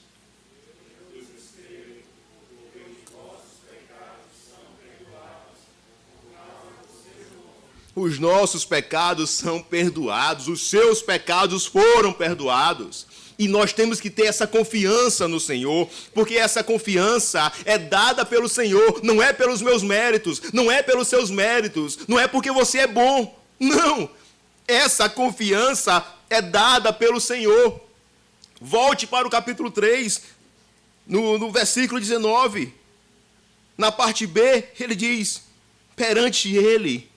os nossos pecados são perdoados, os seus pecados foram perdoados. E nós temos que ter essa confiança no Senhor, porque essa confiança é dada pelo Senhor, não é pelos meus méritos, não é pelos seus méritos, não é porque você é bom, não. Essa confiança é dada pelo Senhor. Volte para o capítulo 3, no versículo 19. Na parte B, ele diz: perante ele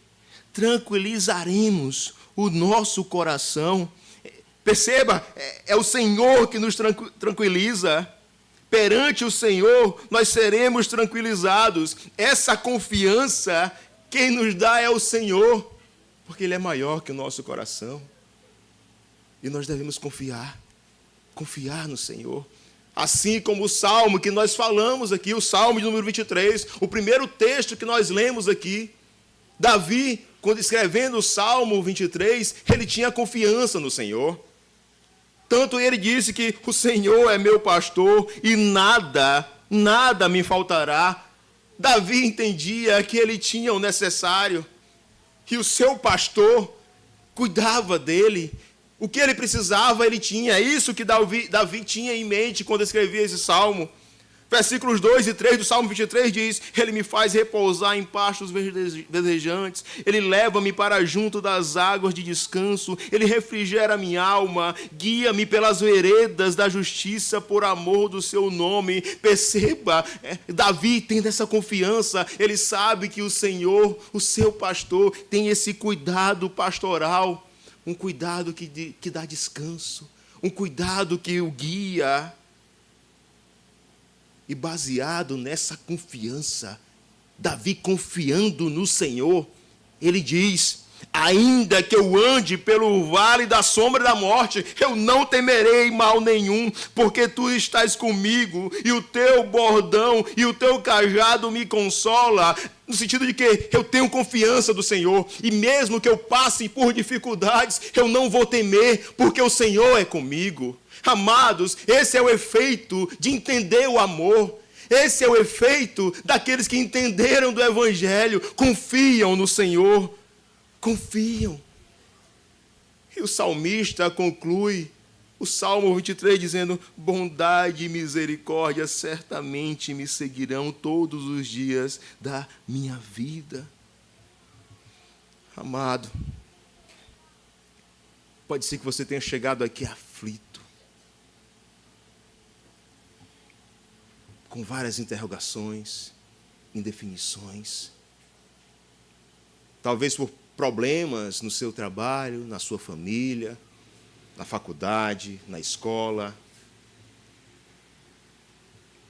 tranquilizaremos o nosso coração. Perceba, é o Senhor que nos tranquiliza. Perante o Senhor, nós seremos tranquilizados. Essa confiança, quem nos dá é o Senhor, porque Ele é maior que o nosso coração. E nós devemos confiar no Senhor. Assim como o Salmo que nós falamos aqui, o Salmo de número 23, o primeiro texto que nós lemos aqui, Davi, quando escrevendo o Salmo 23, ele tinha confiança no Senhor. Tanto ele disse que o Senhor é meu pastor e nada me faltará. Davi entendia que ele tinha o necessário, que o seu pastor cuidava dele. O que ele precisava, ele tinha. É isso que Davi tinha em mente quando escrevia esse salmo. Versículos 2 e 3 do Salmo 23 diz: ele me faz repousar em pastos verdejantes, ele leva-me para junto das águas de descanso, ele refrigera minha alma, guia-me pelas veredas da justiça por amor do seu nome. Perceba, Davi tendo essa confiança, ele sabe que o Senhor, o seu pastor, tem esse cuidado pastoral, um cuidado que dá descanso, um cuidado que o guia. E baseado nessa confiança, Davi confiando no Senhor, ele diz: Ainda que eu ande pelo vale da sombra da morte, eu não temerei mal nenhum, porque tu estás comigo, e o teu bordão e o teu cajado me consola. No sentido de que eu tenho confiança do Senhor, e mesmo que eu passe por dificuldades, eu não vou temer, porque o Senhor é comigo. Amados, esse é o efeito de entender o amor. Esse é o efeito daqueles que entenderam do Evangelho, confiam no Senhor. Confiam. E o salmista conclui o Salmo 23 dizendo: bondade e misericórdia certamente me seguirão todos os dias da minha vida. Amado, pode ser que você tenha chegado aqui aflito, com várias interrogações, indefinições, talvez por problemas no seu trabalho, na sua família, na faculdade, na escola.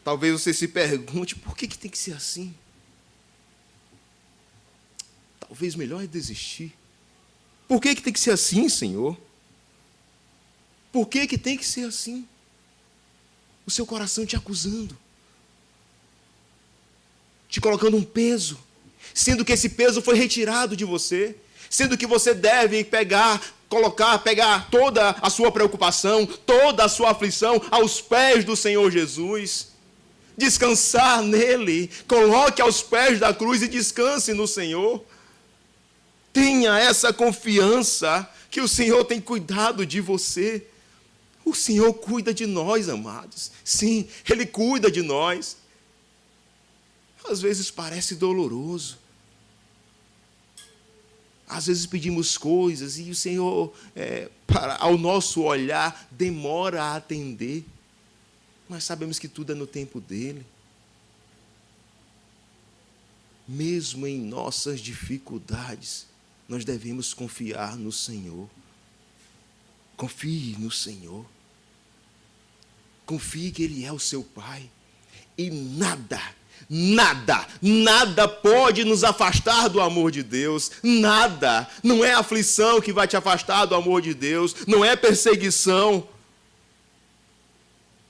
Talvez você se pergunte, por que tem que ser assim? Talvez melhor é desistir. Por que tem que ser assim, Senhor? Por que tem que ser assim? O seu coração te acusando, te colocando um peso, sendo que esse peso foi retirado de você, sendo que você deve pegar toda a sua preocupação, toda a sua aflição aos pés do Senhor Jesus, descansar nele, coloque aos pés da cruz e descanse no Senhor. Tenha essa confiança que o Senhor tem cuidado de você. O Senhor cuida de nós, amados. Sim, Ele cuida de nós. Às vezes parece doloroso. Às vezes pedimos coisas e o Senhor, ao nosso olhar, demora a atender. Mas sabemos que tudo é no tempo dEle. Mesmo em nossas dificuldades, nós devemos confiar no Senhor. Confie no Senhor. Confie que Ele é o seu Pai. E nada pode nos afastar do amor de Deus. Nada. Não é aflição que vai te afastar do amor de Deus. Não é perseguição.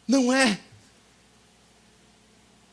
Não é.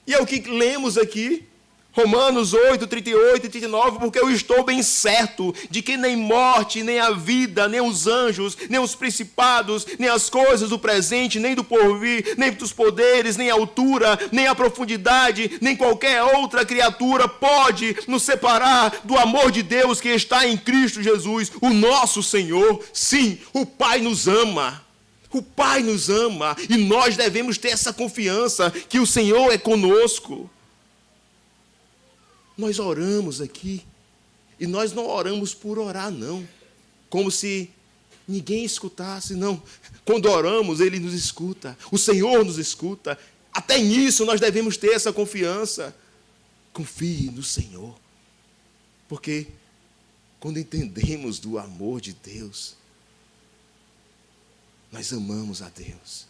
E é o que lemos aqui. Romanos 8, 38 e 39, porque eu estou bem certo de que nem morte, nem a vida, nem os anjos, nem os principados, nem as coisas do presente, nem do porvir, nem dos poderes, nem a altura, nem a profundidade, nem qualquer outra criatura pode nos separar do amor de Deus que está em Cristo Jesus, o nosso Senhor. Sim, o Pai nos ama. O Pai nos ama e nós devemos ter essa confiança que o Senhor é conosco. Nós oramos aqui, e nós não oramos por orar, não, como se ninguém escutasse, não. Quando oramos, Ele nos escuta, o Senhor nos escuta. Até nisso nós devemos ter essa confiança. Confie no Senhor, porque quando entendemos do amor de Deus, nós amamos a Deus,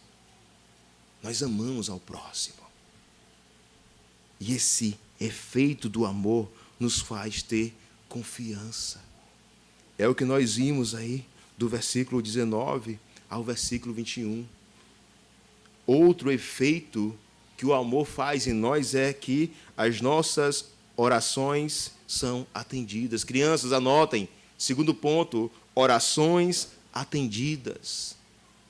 nós amamos ao próximo, e esse efeito do amor nos faz ter confiança. É o que nós vimos aí do versículo 19 ao versículo 21. Outro efeito que o amor faz em nós é que as nossas orações são atendidas. Crianças, anotem. Segundo ponto, orações atendidas.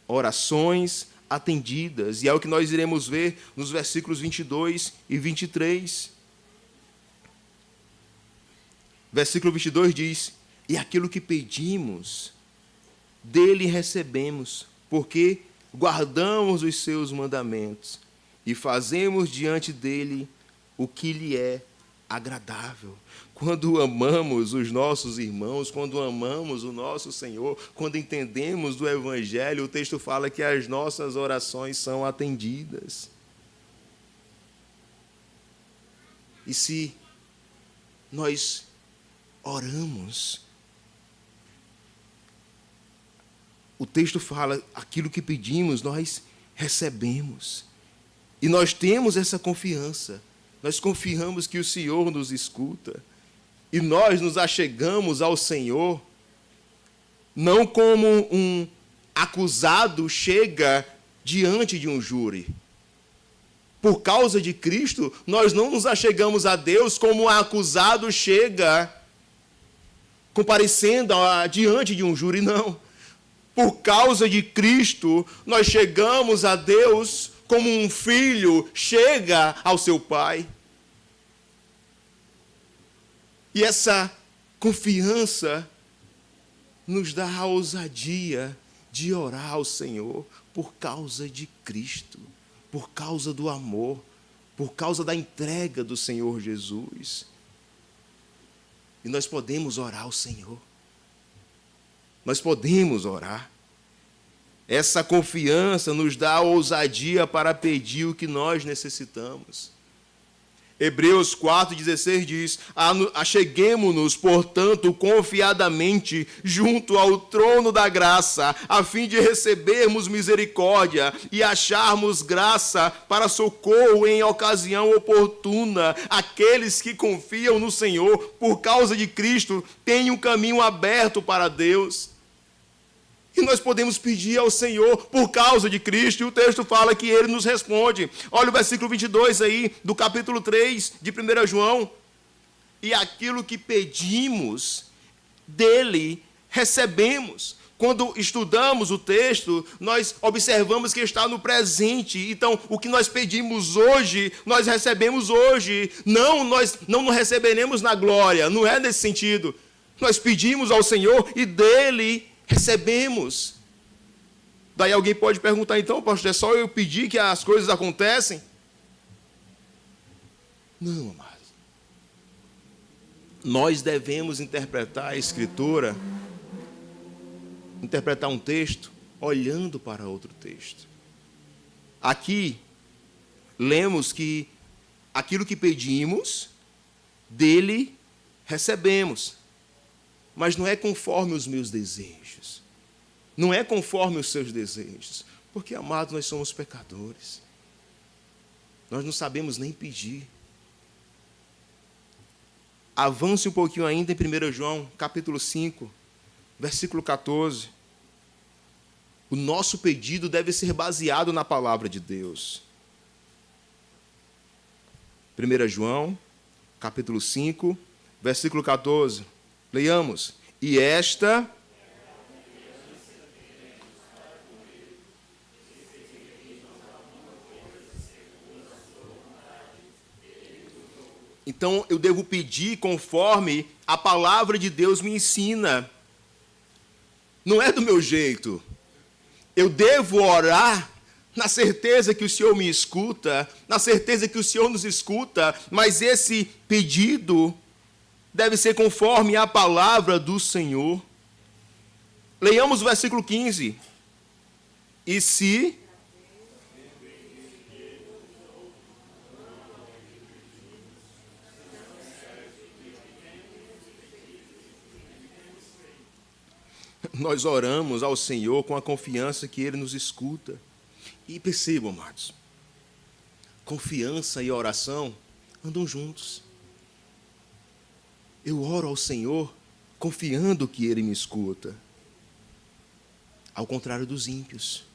Orações atendidas. E é o que nós iremos ver nos versículos 22 e 23. Versículo 22 diz: e aquilo que pedimos, dele recebemos, porque guardamos os seus mandamentos e fazemos diante dele o que lhe é agradável. Quando amamos os nossos irmãos, quando amamos o nosso Senhor, quando entendemos do Evangelho, o texto fala que as nossas orações são atendidas. E se nós oramos, o texto fala, aquilo que pedimos, nós recebemos. E nós temos essa confiança. Nós confiamos que o Senhor nos escuta. E nós nos achegamos ao Senhor não como um acusado chega diante de um júri. Por causa de Cristo, nós não nos achegamos a Deus como um acusado chega comparecendo diante de um júri, não. Por causa de Cristo, nós chegamos a Deus como um filho chega ao seu pai. E essa confiança nos dá a ousadia de orar ao Senhor por causa de Cristo, por causa do amor, por causa da entrega do Senhor Jesus. E nós podemos orar ao Senhor. Nós podemos orar. Essa confiança nos dá a ousadia para pedir o que nós necessitamos. Hebreus 4,16 diz: acheguemo-nos, portanto, confiadamente junto ao trono da graça, a fim de recebermos misericórdia e acharmos graça para socorro em ocasião oportuna. Aqueles que confiam no Senhor, por causa de Cristo, têm um caminho aberto para Deus. E nós podemos pedir ao Senhor por causa de Cristo, e o texto fala que Ele nos responde. Olha o versículo 22 aí, do capítulo 3 de 1 João. E aquilo que pedimos, dele recebemos. Quando estudamos o texto, nós observamos que está no presente. Então, o que nós pedimos hoje, nós recebemos hoje. Nós não receberemos na glória, não é nesse sentido. Nós pedimos ao Senhor e dele recebemos. Daí alguém pode perguntar, então, pastor, é só eu pedir que as coisas acontecem? Não, amados. Nós devemos interpretar a Escritura, interpretar um texto, olhando para outro texto. Aqui, lemos que aquilo que pedimos, dele recebemos. Mas não é conforme os meus desejos. Não é conforme os seus desejos. Porque, amados, nós somos pecadores. Nós não sabemos nem pedir. Avance um pouquinho ainda em 1 João, capítulo 5, versículo 14. O nosso pedido deve ser baseado na palavra de Deus. 1 João, capítulo 5, versículo 14. Leiamos. E esta então eu devo pedir conforme a palavra de Deus me ensina. Não é do meu jeito. Eu devo orar na certeza que o Senhor me escuta, na certeza que o Senhor nos escuta, mas esse pedido deve ser conforme a palavra do Senhor. Leiamos o versículo 15. E se nós oramos ao Senhor com a confiança que Ele nos escuta. E percebam, amados, confiança e oração andam juntos. Eu oro ao Senhor confiando que Ele me escuta. Ao contrário dos ímpios.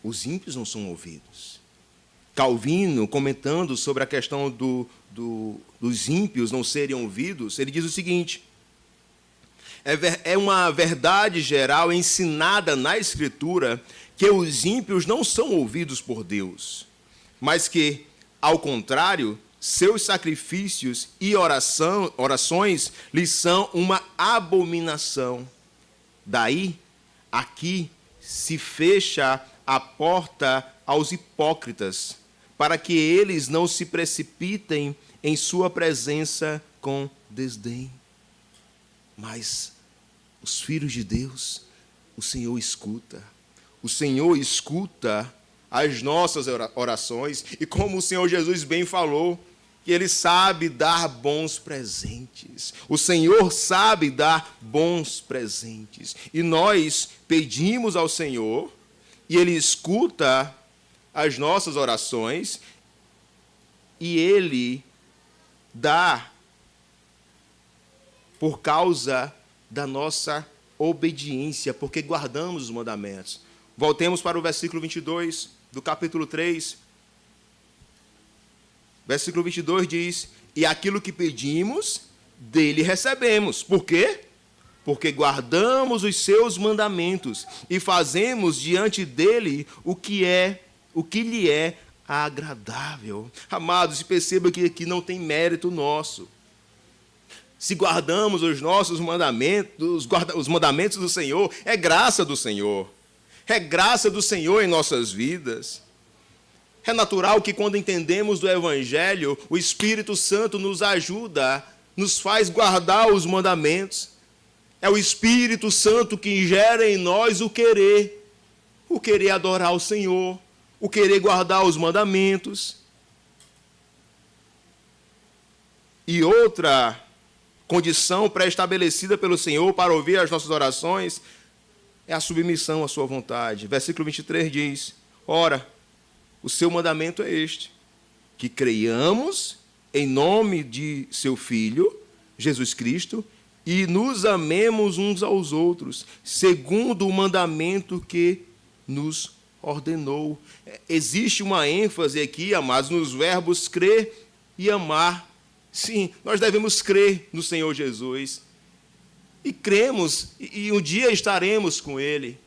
Os ímpios não são ouvidos. Calvino, comentando sobre a questão dos ímpios não serem ouvidos, ele diz o seguinte: é uma verdade geral ensinada na Escritura que os ímpios não são ouvidos por Deus, mas que, ao contrário, seus sacrifícios e orações lhes são uma abominação. Daí, aqui se fecha a porta aos hipócritas, para que eles não se precipitem em sua presença com desdém. Mas os filhos de Deus, o Senhor escuta. O Senhor escuta as nossas orações, e como o Senhor Jesus bem falou, que Ele sabe dar bons presentes. O Senhor sabe dar bons presentes. E nós pedimos ao Senhor, e Ele escuta as nossas orações, e Ele dá por causa da nossa obediência, porque guardamos os mandamentos. Voltemos para o versículo 22 do capítulo 3. Versículo 22 diz: e aquilo que pedimos, dele recebemos. Por quê? Porque guardamos os seus mandamentos e fazemos diante dele o que lhe é agradável. Amados, perceba que aqui não tem mérito nosso. Se guardamos os nossos mandamentos, os mandamentos do Senhor, é graça do Senhor. É graça do Senhor em nossas vidas. É natural que quando entendemos do Evangelho, o Espírito Santo nos ajuda, nos faz guardar os mandamentos. É o Espírito Santo que gera em nós o querer adorar o Senhor, o querer guardar os mandamentos. E outra condição pré-estabelecida pelo Senhor para ouvir as nossas orações é a submissão à sua vontade. Versículo 23 diz: ora, o seu mandamento é este, que creiamos em nome de seu Filho, Jesus Cristo, e nos amemos uns aos outros, segundo o mandamento que nos ordenou. Existe uma ênfase aqui, amados, nos verbos crer e amar. Sim, nós devemos crer no Senhor Jesus. E cremos, e um dia estaremos com Ele.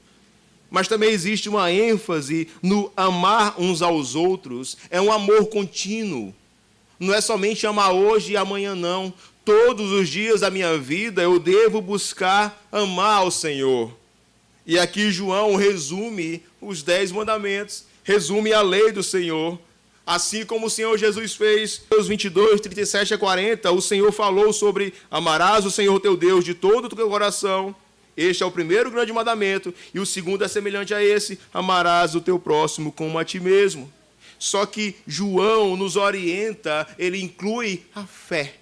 Mas também existe uma ênfase no amar uns aos outros. É um amor contínuo. Não é somente amar hoje e amanhã, não. Todos os dias da minha vida eu devo buscar amar ao Senhor. E aqui João resume os 10 mandamentos, resume a lei do Senhor. Assim como o Senhor Jesus fez, Mateus 22, 37 a 40, o Senhor falou sobre amarás o Senhor teu Deus de todo o teu coração. Este é o primeiro grande mandamento. E o segundo é semelhante a esse: amarás o teu próximo como a ti mesmo. Só que João nos orienta, ele inclui a fé.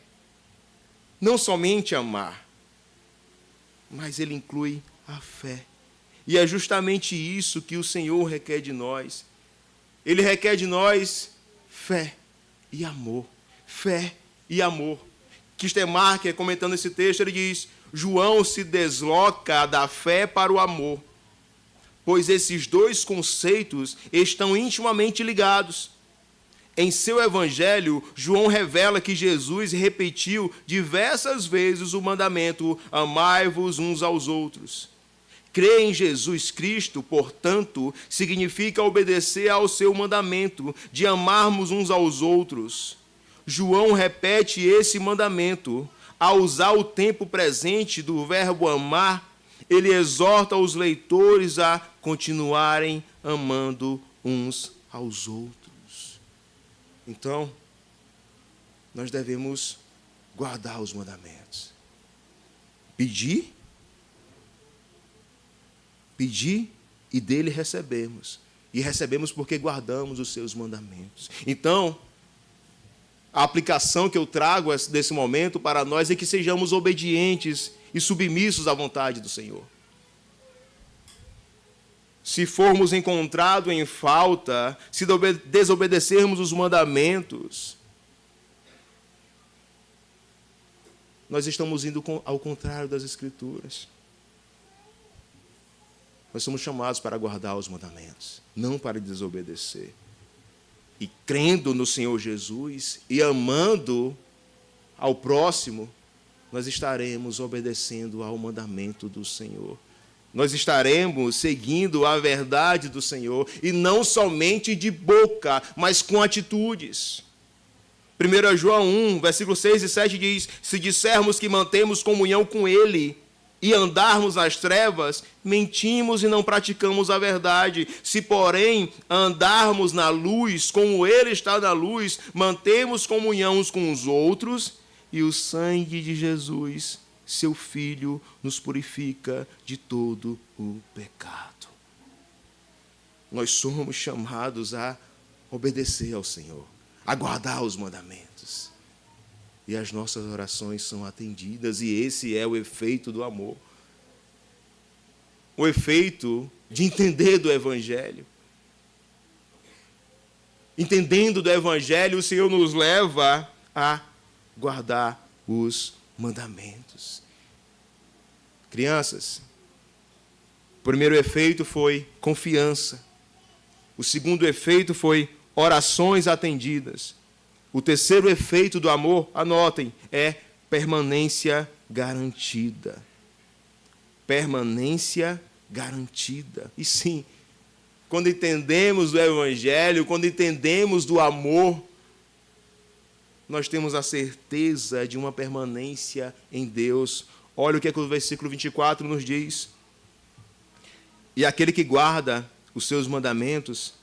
Não somente amar, mas ele inclui a fé. E é justamente isso que o Senhor requer de nós. Ele requer de nós fé e amor. Fé e amor. Kistemarker, comentando esse texto, ele diz: João se desloca da fé para o amor, pois esses dois conceitos estão intimamente ligados. Em seu evangelho, João revela que Jesus repetiu diversas vezes o mandamento: amai-vos uns aos outros. Crer em Jesus Cristo, portanto, significa obedecer ao seu mandamento de amarmos uns aos outros. João repete esse mandamento. Ao usar o tempo presente do verbo amar, ele exorta os leitores a continuarem amando uns aos outros. Então, nós devemos guardar os mandamentos. Pedir e dele recebemos. E recebemos porque guardamos os seus mandamentos. Então, a aplicação que eu trago desse momento para nós é que sejamos obedientes e submissos à vontade do Senhor. Se formos encontrados em falta, se desobedecermos os mandamentos, nós estamos indo ao contrário das Escrituras. Nós somos chamados para guardar os mandamentos, não para desobedecer. E crendo no Senhor Jesus e amando ao próximo, nós estaremos obedecendo ao mandamento do Senhor. Nós estaremos seguindo a verdade do Senhor, e não somente de boca, mas com atitudes. 1 João 1, versículos 6 e 7 diz: se dissermos que mantemos comunhão com Ele e andarmos nas trevas, mentimos e não praticamos a verdade. Se, porém, andarmos na luz, como Ele está na luz, mantemos comunhão uns com os outros, e o sangue de Jesus, seu Filho, nos purifica de todo o pecado. Nós somos chamados a obedecer ao Senhor, a guardar os mandamentos. E as nossas orações são atendidas, e esse é o efeito do amor. O efeito de entender do Evangelho. Entendendo do Evangelho, o Senhor nos leva a guardar os mandamentos. Crianças, o primeiro efeito foi confiança. O segundo efeito foi orações atendidas. O terceiro efeito do amor, anotem, é permanência garantida. Permanência garantida. E sim, quando entendemos do Evangelho, quando entendemos do amor, nós temos a certeza de uma permanência em Deus. Olha o que o versículo 24 nos diz. E aquele que guarda os seus mandamentos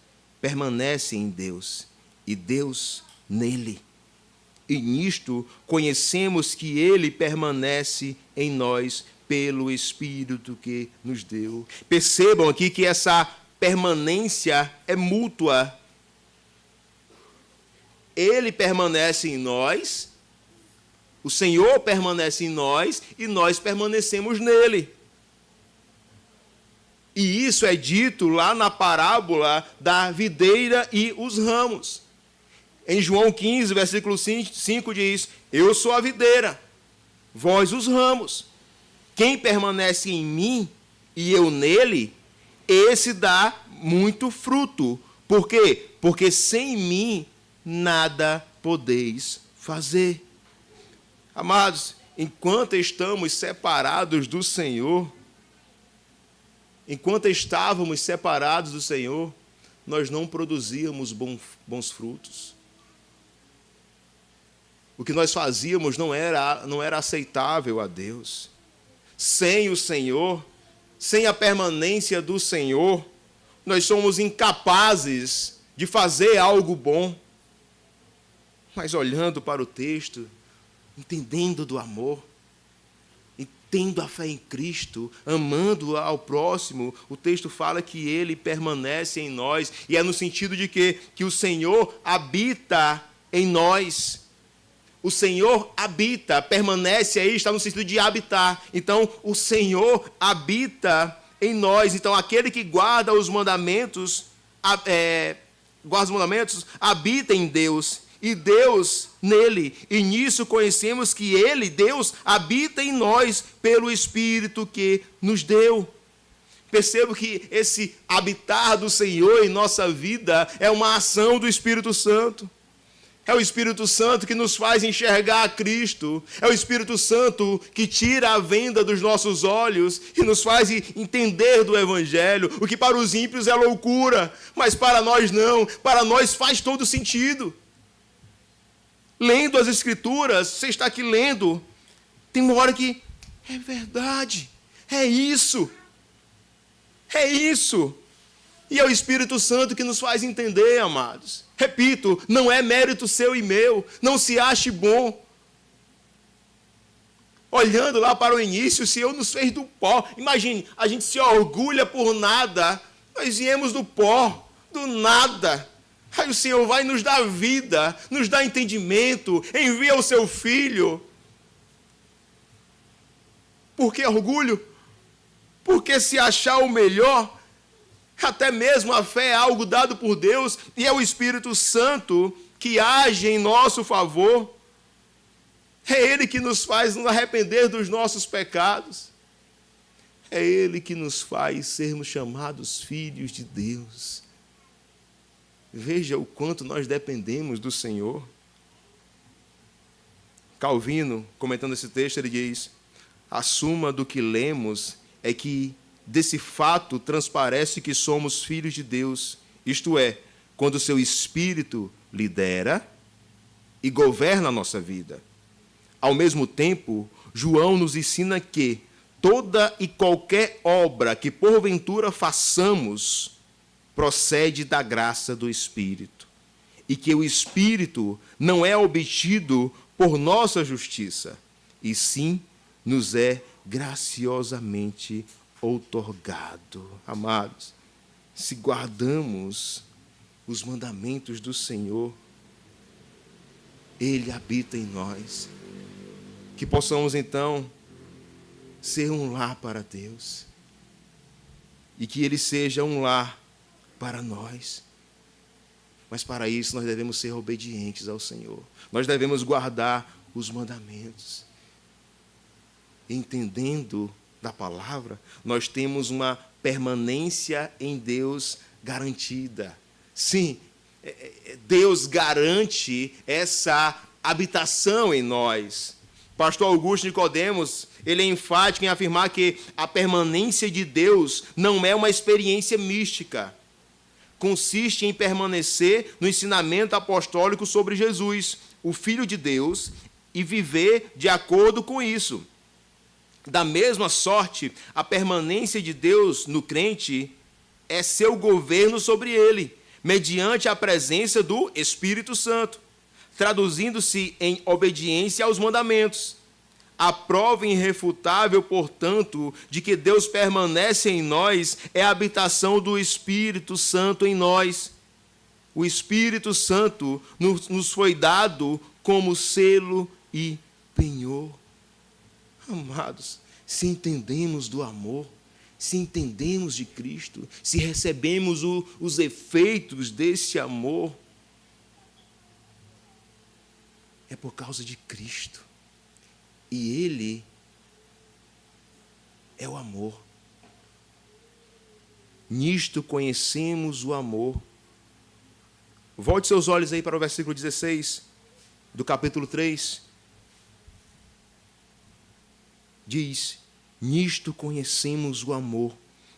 permanece em Deus, e Deus nele. E nisto conhecemos que ele permanece em nós pelo Espírito que nos deu. Percebam aqui que essa permanência é mútua. Ele permanece em nós, o Senhor permanece em nós e nós permanecemos nele. E isso é dito lá na parábola da videira e os ramos. Em João 15, versículo 5 diz: eu sou a videira, vós os ramos. Quem permanece em mim e eu nele, esse dá muito fruto. Por quê? Porque sem mim nada podeis fazer. Amados, enquanto estamos separados do Senhor, enquanto estávamos separados do Senhor, nós não produzíamos bons frutos. O que nós fazíamos não era aceitável a Deus. Sem o Senhor, sem a permanência do Senhor, nós somos incapazes de fazer algo bom. Mas olhando para o texto, entendendo do amor, tendo a fé em Cristo, amando ao próximo, o texto fala que ele permanece em nós, e é no sentido de que o Senhor habita em nós. O Senhor habita, permanece aí, está no sentido de habitar. Então, o Senhor habita em nós. Então, aquele que guarda os mandamentos, habita em Deus, e Deus nele. E nisso conhecemos que ele, Deus, habita em nós pelo Espírito que nos deu. Percebo que esse habitar do Senhor em nossa vida é uma ação do Espírito Santo. É o Espírito Santo que nos faz enxergar a Cristo. É o Espírito Santo que tira a venda dos nossos olhos e nos faz entender do Evangelho. O que para os ímpios é loucura, mas para nós não. Para nós faz todo sentido. Lendo as Escrituras, você está aqui lendo, tem uma hora que é verdade, é isso. É isso. E é o Espírito Santo que nos faz entender, amados. Repito, não é mérito seu e meu. Não se ache bom. Olhando lá para o início, o Senhor nos fez do pó. Imagine, a gente se orgulha por nada. Nós viemos do pó, do nada. Aí o Senhor vai nos dar vida, nos dá entendimento, envia o seu Filho. Por que orgulho? Porque se achar o melhor, até mesmo a fé é algo dado por Deus, e é o Espírito Santo que age em nosso favor. É Ele que nos faz nos arrepender dos nossos pecados. É Ele que nos faz sermos chamados filhos de Deus. Veja o quanto nós dependemos do Senhor. Calvino, comentando esse texto, ele diz: a suma do que lemos é que desse fato transparece que somos filhos de Deus, isto é, quando o seu Espírito lidera e governa a nossa vida. Ao mesmo tempo, João nos ensina que toda e qualquer obra que porventura façamos procede da graça do Espírito, e que o Espírito não é obtido por nossa justiça, e sim nos é graciosamente outorgado. Amados, se guardamos os mandamentos do Senhor, Ele habita em nós. Que possamos, então, ser um lar para Deus, e que Ele seja um lar para nós. Mas para isso nós devemos ser obedientes ao Senhor. Nós devemos guardar os mandamentos. entendendo da palavra, nós temos uma permanência em Deus garantida. Sim, Deus garante essa habitação em nós. Pastor Augusto Nicodemos, ele é enfático em afirmar que a permanência de Deus não é uma experiência mística. Consiste em permanecer no ensinamento apostólico sobre Jesus, o Filho de Deus, e viver de acordo com isso. Da mesma sorte, a permanência de Deus no crente é seu governo sobre ele, mediante a presença do Espírito Santo, traduzindo-se em obediência aos mandamentos. A prova irrefutável, portanto, de que Deus permanece em nós é a habitação do Espírito Santo em nós. O Espírito Santo nos foi dado como selo e penhor. Amados, se entendemos do amor, se entendemos de Cristo, se recebemos os efeitos desse amor, é por causa de Cristo. E Ele é o amor. Nisto conhecemos o amor. Volte seus olhos aí para o versículo 16 do capítulo 3. Diz: nisto conhecemos o amor,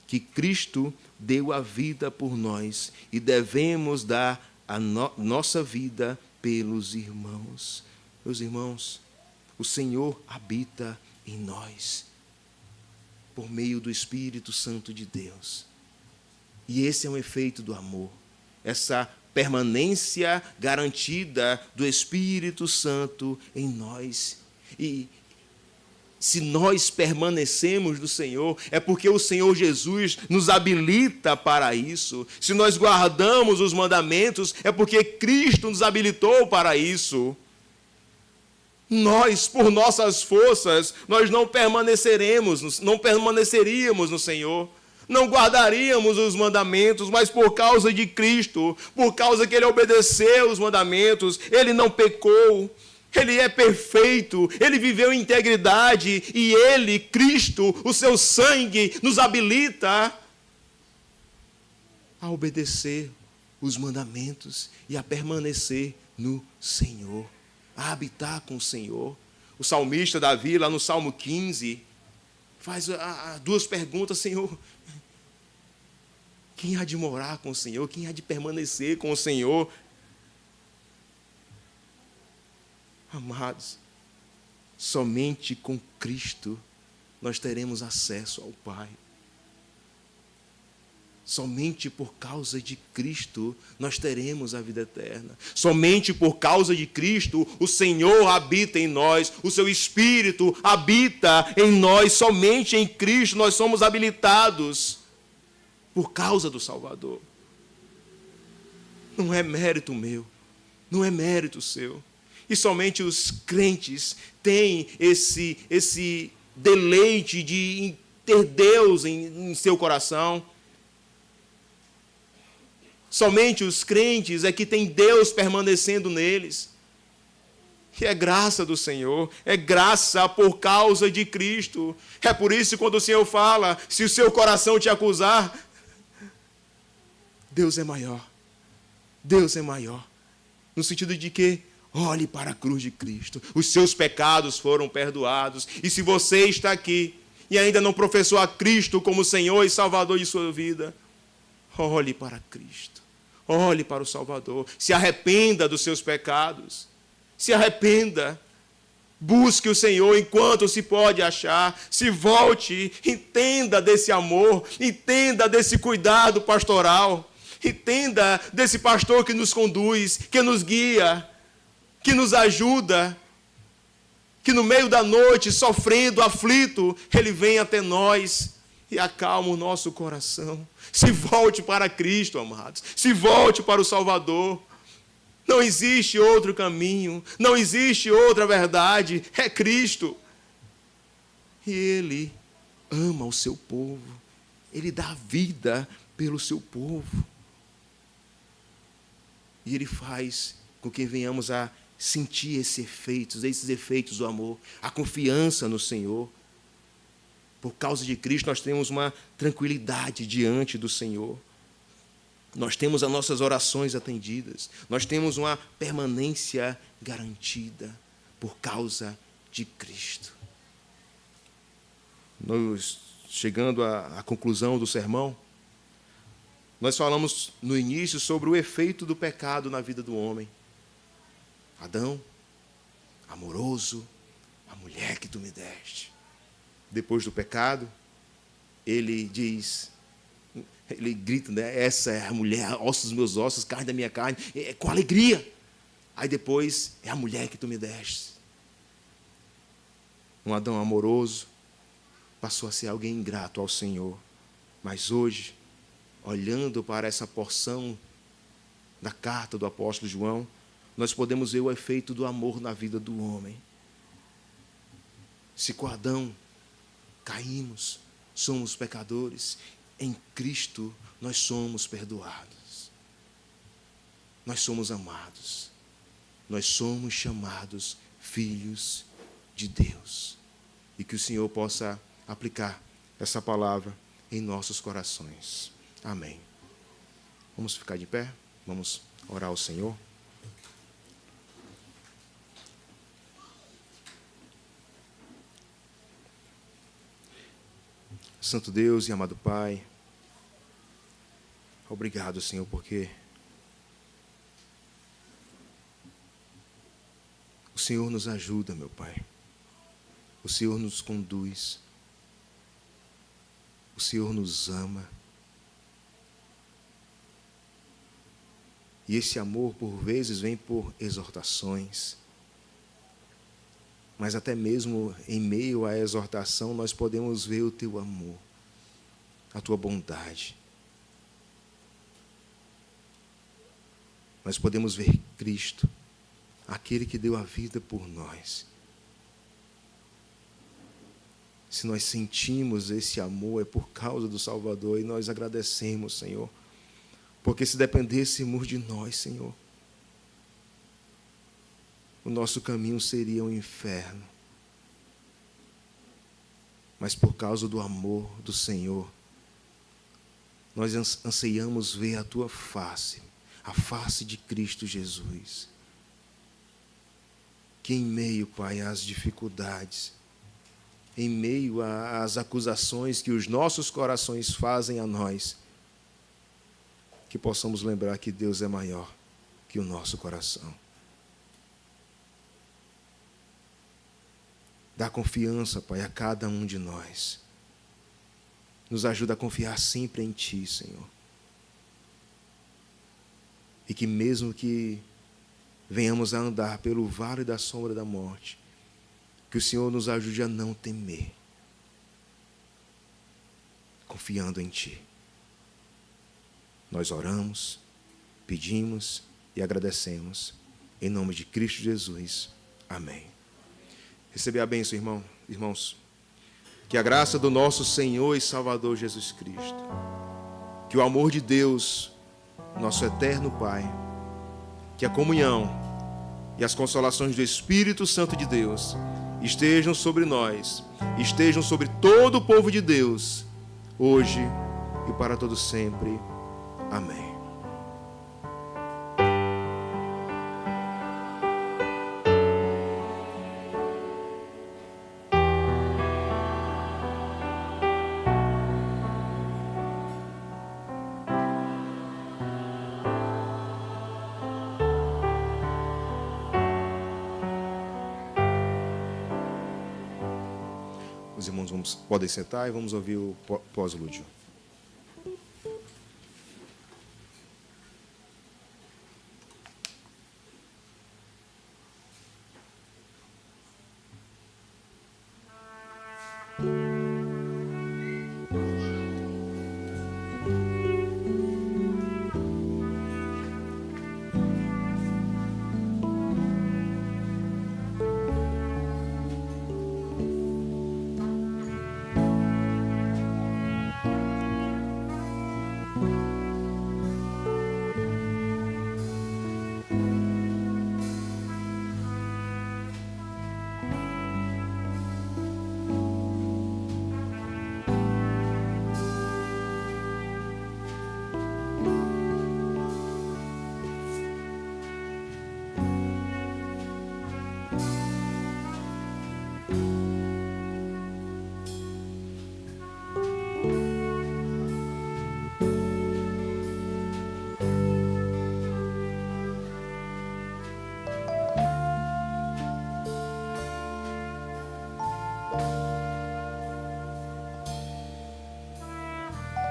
que Cristo deu a vida por nós, e devemos dar a nossa vida pelos irmãos. Meus irmãos, o Senhor habita em nós, por meio do Espírito Santo de Deus. E esse é um efeito do amor, essa permanência garantida do Espírito Santo em nós. E se nós permanecemos no Senhor, é porque o Senhor Jesus nos habilita para isso. Se nós guardamos os mandamentos, é porque Cristo nos habilitou para isso. Nós, por nossas forças, nós não permaneceríamos no Senhor. Não guardaríamos os mandamentos, mas por causa de Cristo, por causa que Ele obedeceu os mandamentos, Ele não pecou. Ele é perfeito, Ele viveu em integridade e Ele, Cristo, o seu sangue, nos habilita a obedecer os mandamentos e a permanecer no Senhor, a habitar com o Senhor. O salmista Davi, lá no Salmo 15, faz duas perguntas: Senhor, quem há de morar com o Senhor? Quem há de permanecer com o Senhor? Amados, somente com Cristo nós teremos acesso ao Pai. Somente por causa de Cristo nós teremos a vida eterna. Somente por causa de Cristo o Senhor habita em nós, o seu Espírito habita em nós. Somente em Cristo nós somos habilitados por causa do Salvador. Não é mérito meu, não é mérito seu. E somente os crentes têm esse deleite de ter Deus em seu coração. Somente os crentes é que têm Deus permanecendo neles. E é graça do Senhor, é graça por causa de Cristo. É por isso que quando o Senhor fala, se o seu coração te acusar, Deus é maior. Deus é maior. No sentido de que olhe para a cruz de Cristo. Os seus pecados foram perdoados. E se você está aqui e ainda não professou a Cristo como Senhor e Salvador de sua vida, olhe para Cristo. Olhe para o Salvador. Se arrependa dos seus pecados. Se arrependa. Busque o Senhor enquanto se pode achar. Se volte. Entenda desse amor. Entenda desse cuidado pastoral. Entenda desse pastor que nos conduz, que nos guia, que nos ajuda, que no meio da noite, sofrendo, aflito, Ele vem até nós e acalma o nosso coração. Se volte para Cristo, amados. Se volte para o Salvador. Não existe outro caminho, não existe outra verdade, é Cristo. E Ele ama o seu povo, Ele dá vida pelo seu povo. E Ele faz com que venhamos a sentir esses efeitos do amor, a confiança no Senhor, Por causa de Cristo, nós temos uma tranquilidade diante do Senhor. Nós temos as nossas orações atendidas. Nós temos uma permanência garantida por causa de Cristo. Nós, chegando à conclusão do sermão, nós falamos no início sobre o efeito do pecado na vida do homem. Adão, amoroso, a mulher que tu me deste. Depois do pecado, ele diz, ele grita, né? Essa é a mulher, ossos dos meus ossos, carne da minha carne, com alegria. Aí depois, é a mulher que tu me deste. Um Adão amoroso passou a ser alguém ingrato ao Senhor. Mas hoje, olhando para essa porção da carta do apóstolo João, nós podemos ver o efeito do amor na vida do homem. Se com Adão caímos, somos pecadores, em Cristo nós somos perdoados. Nós somos amados. Nós somos chamados filhos de Deus. E que o Senhor possa aplicar essa palavra em nossos corações. Amém. Vamos ficar de pé? Vamos orar ao Senhor? Santo Deus e amado Pai, obrigado, Senhor, porque o Senhor nos ajuda, meu Pai. O Senhor nos conduz. O Senhor nos ama. E esse amor, por vezes, vem por exortações. Mas até mesmo em meio à exortação, nós podemos ver o teu amor, a tua bondade. Nós podemos ver Cristo, aquele que deu a vida por nós. Se nós sentimos esse amor, é por causa do Salvador, e nós agradecemos, Senhor, porque se dependêssemos de nós, Senhor, o nosso caminho seria um inferno. Mas por causa do amor do Senhor, nós anseiamos ver a tua face, a face de Cristo Jesus. Que em meio, Pai, às dificuldades, em meio às acusações que os nossos corações fazem a nós, que possamos lembrar que Deus é maior que o nosso coração. Dá confiança, Pai, a cada um de nós. Nos ajuda a confiar sempre em Ti, Senhor. E que mesmo que venhamos a andar pelo vale da sombra da morte, que o Senhor nos ajude a não temer, confiando em Ti. Nós oramos, pedimos e agradecemos. Em nome de Cristo Jesus. Amém. Receber a bênção, irmãos. Que a graça do nosso Senhor e Salvador Jesus Cristo, que o amor de Deus, nosso eterno Pai, que a comunhão e as consolações do Espírito Santo de Deus estejam sobre nós, estejam sobre todo o povo de Deus, hoje e para todo sempre. Amém. Os irmãos podem sentar e vamos ouvir o pós-lúdio.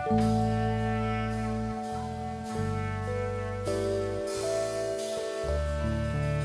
Amém.